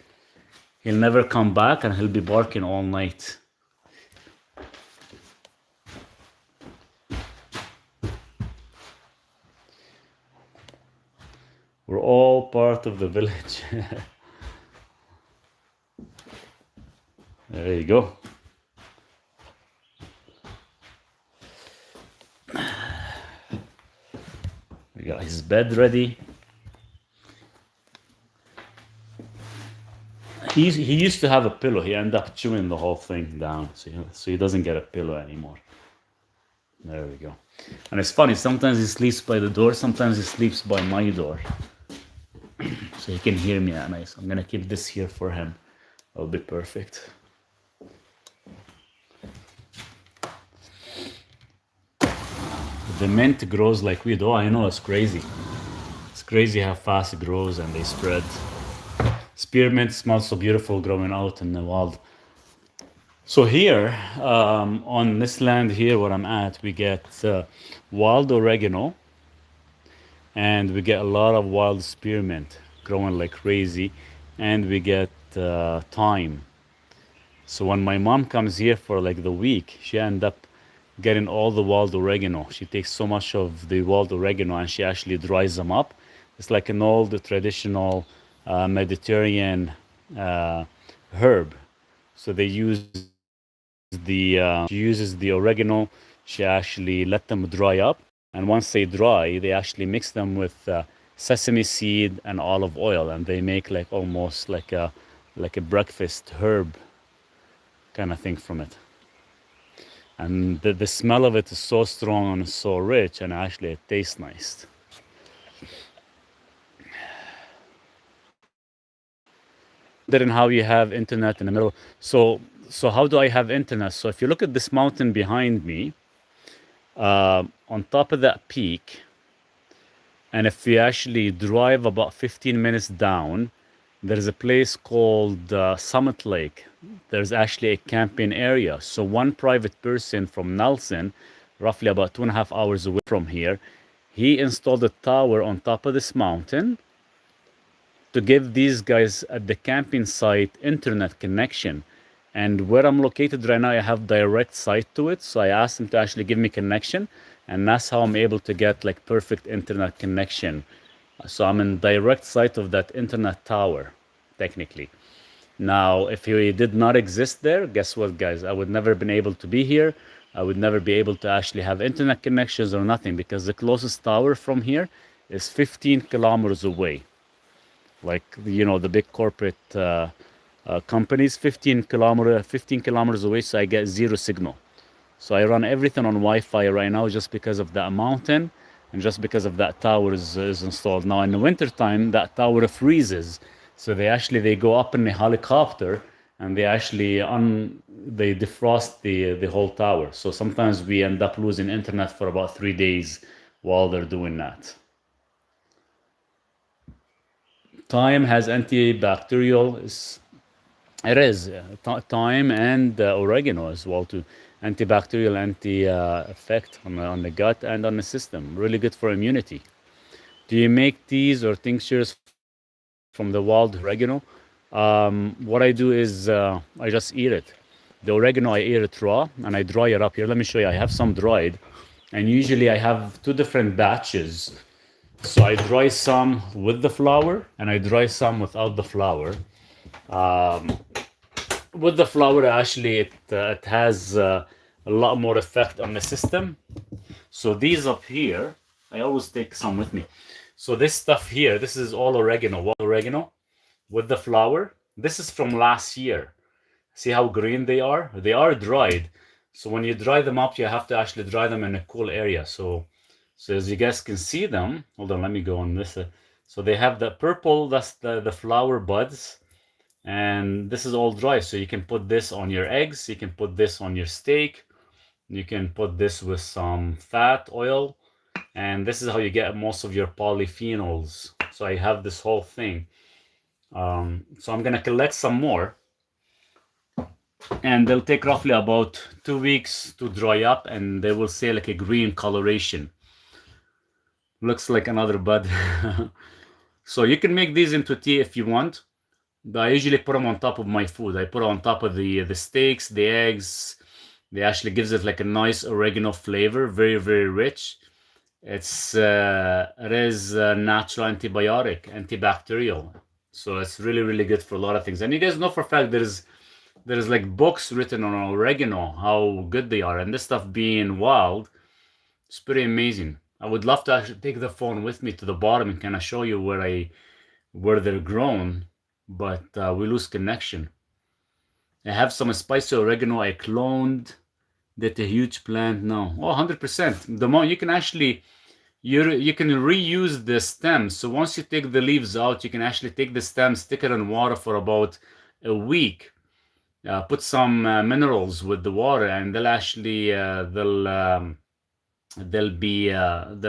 he'll never come back and he'll be barking all night. We're all part of the village. There you go. We got his bed ready. He used to have a pillow. He ended up chewing the whole thing down, so he doesn't get a pillow anymore. There we go. And it's funny, sometimes he sleeps by the door, sometimes he sleeps by my door. So he can hear me at night. So I'm gonna keep this here for him. It'll be perfect. The mint grows like weed. Oh, I know, it's crazy. It's crazy how fast it grows and they spread. Spearmint smells so beautiful growing out in the wild. So here, on this land here where I'm at, we get wild oregano and we get a lot of wild spearmint growing like crazy, and we get thyme. So when my mom comes here for like the week, she end up getting all the wild oregano. She takes so much of the wild oregano and she actually dries them up. It's like an old traditional Mediterranean uh, herb. So they use she uses the oregano. She actually let them dry up, and once they dry, they actually mix them with sesame seed and olive oil, and they make like almost like a breakfast herb kind of thing from it. And the smell of it is so strong and so rich, and actually it tastes nice. Wondering how you have internet in the middle. So how do I have internet? So if you look at this mountain behind me, on top of that peak, and if we actually drive about 15 minutes down, there's a place called Summit Lake. There's actually a camping area. So one private person from Nelson, roughly about 2.5 hours away from here, he installed a tower on top of this mountain to give these guys at the camping site internet connection. And where I'm located right now, I have direct sight to it. So I asked him to actually give me connection, and that's how I'm able to get like perfect internet connection. So I'm in direct sight of that internet tower, technically. Now, if he did not exist there, guess what, guys? I would never been able to be here. I would never be able to actually have internet connections or nothing, because the closest tower from here is 15 kilometers away. Like, the big corporate companies, 15 kilometers away, so I get zero signal. So I run everything on Wi-Fi right now just because of that mountain and just because of that tower is installed. Now in the winter time, that tower freezes. So they go up in a helicopter and they defrost the whole tower. So sometimes we end up losing internet for about 3 days while they're doing that. Thyme has antibacterial. It is thyme and oregano as well too. Antibacterial, anti effect on the gut and on the system. Really good for immunity. Do you make teas or tinctures from the wild oregano? What I do is I just eat it. The oregano, I eat it raw and I dry it up. Here, let me show you. I have some dried, and usually I have two different batches. So I dry some with the flour and I dry some without the flour. With the flour, actually, it has a lot more effect on the system. So these up here, I always take some with me. So this stuff here, this is all oregano, wild oregano with the flour. This is from last year. See how green they are? They are dried. So when you dry them up, you have to actually dry them in a cool area. So as you guys can see them, hold on, let me go on this. So they have the purple, that's the flower buds. And this is all dry. So you can put this on your eggs. You can put this on your steak. You can put this with some fat oil. And this is how you get most of your polyphenols. So I have this whole thing. So I'm going to collect some more. And they'll take roughly about 2 weeks to dry up. And they will say like a green coloration. Looks like another bud. So you can make these into tea if you want. But I usually put them on top of my food. I put it on top of the steaks, the eggs. They actually gives it like a nice oregano flavor, very, very rich. It is a natural antibiotic, antibacterial. So it's really, really good for a lot of things. And you guys know for a fact there's like books written on oregano, how good they are. And this stuff being wild, it's pretty amazing. I would love to actually take the phone with me to the bottom and kind of show you where they're grown, but we lose connection. I have some spicy oregano I cloned. That a huge plant now. Oh, 100%. The more you can actually you can reuse the stems. So once you take the leaves out, you can actually take the stems, stick it in water for about a week. Put some minerals with the water, and they'll actually they'll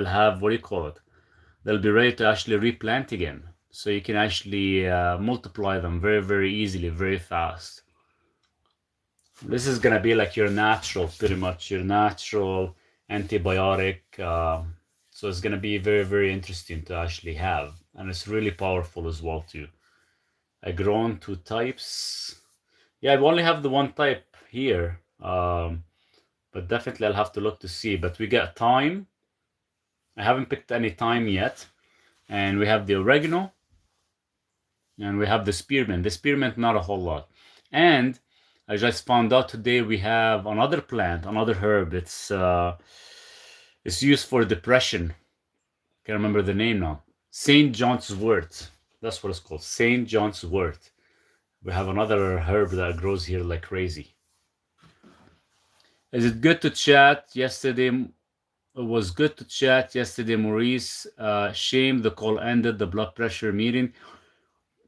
have, what do you call it? they'll be ready to actually replant again. So you can actually multiply them very, very easily, very fast. This is gonna be like your natural, pretty much your natural antibiotic. So it's gonna be very, very interesting to actually have, and it's really powerful as well too. I grown two types. Yeah, I only have the one type here, but definitely I'll have to look to see. But we got thyme. I haven't picked any thyme yet, and we have the oregano, and we have the spearmint. The spearmint, not a whole lot. And I just found out today we have another plant, another herb. It's used for depression. Can't remember the name now. Saint John's wort. That's what it's called. Saint John's wort. We have another herb that grows here like crazy. Is it good to chat yesterday? It was good to chat yesterday, Maurice. Shame the call ended the blood pressure meeting.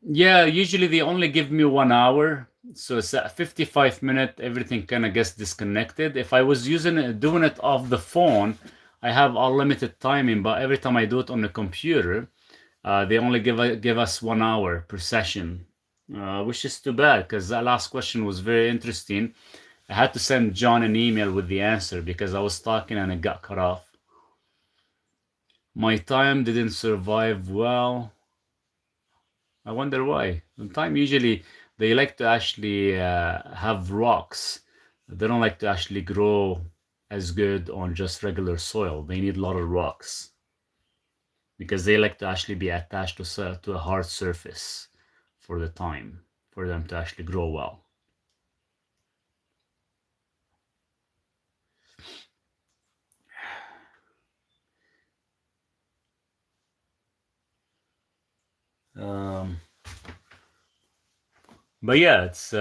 Yeah, usually they only give me 1 hour. So it's at 55 minute, everything kind of gets disconnected. If I was doing it off the phone, I have unlimited timing, but every time I do it on the computer, they only give us 1 hour per session, which is too bad because that last question was very interesting. I had to send John an email with the answer because I was talking and it got cut off. My time didn't survive well. I wonder why. The time usually they like to actually have rocks. They don't like to actually grow as good on just regular soil. They need a lot of rocks because they like to actually be attached to a hard surface for the time for them to actually grow well. Um, but yeah, it's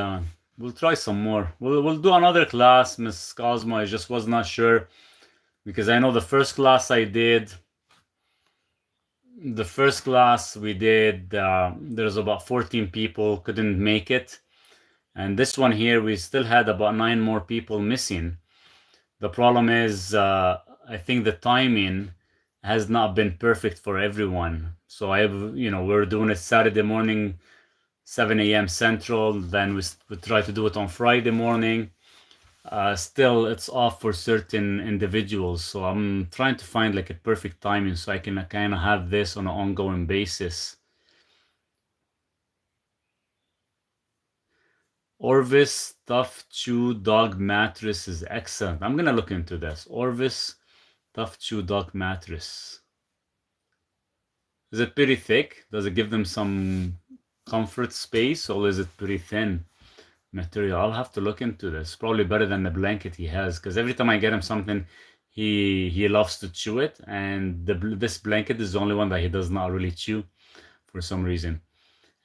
we'll try some more. We'll do another class, Miss Cosmo. I just was not sure because I know the first class I did. The first class we did, there's about 14 people couldn't make it, and this one here we still had about 9 more people missing. The problem is, I think the timing has not been perfect for everyone. So we're doing it Saturday morning, 7 a.m. Central. Then we try to do it on Friday morning. Still, it's off for certain individuals. So I'm trying to find like a perfect timing so I can kind of have this on an ongoing basis. Orvis Tough Chew Dog Mattress is excellent. I'm gonna look into this. Orvis Tough Chew Dog Mattress. Is it pretty thick? Does it give them some comfort space, or is it pretty thin material? I'll have to look into this. Probably better than the blanket he has, because every time I get him something, he loves to chew it, and this blanket is the only one that he does not really chew for some reason.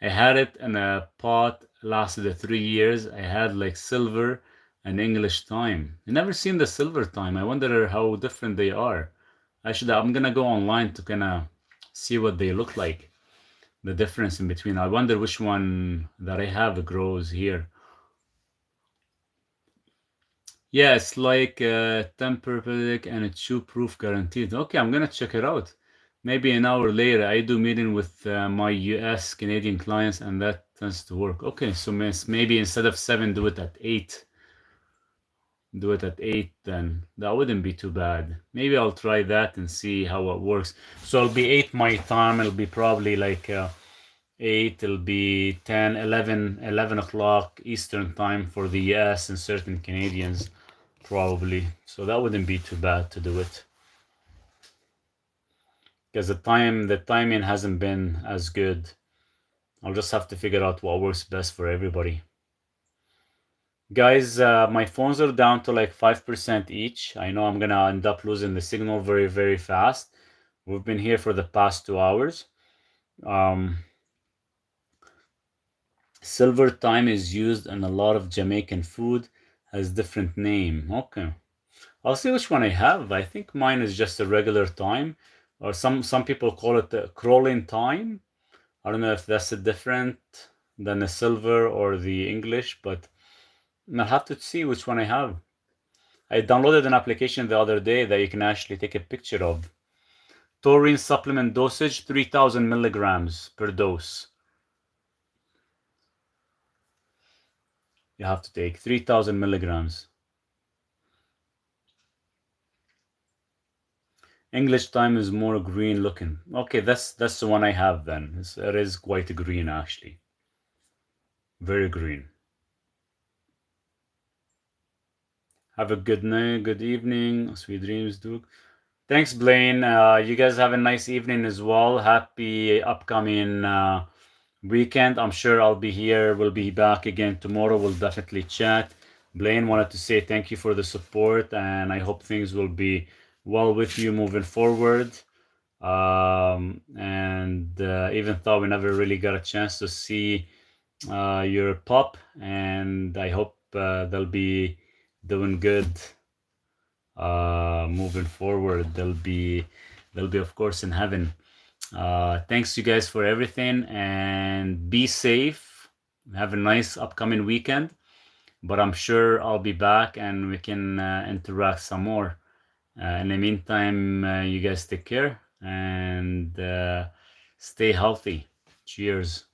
I had it in a pot, lasted 3 years. I had like silver and English thyme. I never seen the silver thyme. I wonder how different they are. I'm gonna go online to kind of see what they look like, the difference in between. I wonder which one that I have grows here. Yeah, it's like Tempur-Pedic and a chew-proof guaranteed. Okay, I'm gonna check it out. Maybe an hour later, I do meeting with my US Canadian clients, and that tends to work. Okay, so maybe instead of 7, do it at 8. Do it at 8, then that wouldn't be too bad. Maybe I'll try that and see how it works. So it'll be 8 my time. It'll be probably like 8. It'll be 10, 11 o'clock Eastern time for the US and certain Canadians, probably. So that wouldn't be too bad to do it. Because the timing hasn't been as good. I'll just have to figure out what works best for everybody. Guys, my phones are down to like 5% each. I know I'm gonna end up losing the signal very, very fast. We've been here for the past 2 hours. Silver thyme is used in a lot of Jamaican food, has different name. Okay. I'll see which one I have. I think mine is just a regular thyme, or some people call it the crawling thyme. I don't know if that's a different than the silver or the English, but I'll have to see which one I have. I downloaded an application the other day that you can actually take a picture of Taurine supplement dosage, 3,000 milligrams per dose. You have to take 3,000 milligrams. English time is more green looking. Okay, that's the one I have then. It is quite green actually. Very green. Have a good night, good evening, sweet dreams, Duke. Thanks, Blaine. You guys have a nice evening as well. Happy upcoming weekend. I'm sure I'll be here. We'll be back again tomorrow. We'll definitely chat. Blaine wanted to say thank you for the support, and I hope things will be well with you moving forward. And even though we never really got a chance to see your pup, and I hope they'll be doing good moving forward. They'll be of course in heaven. Thanks you guys for everything, and be safe. Have a nice upcoming weekend, but I'm sure I'll be back and we can interact some more. In the meantime, you guys take care and stay healthy. Cheers.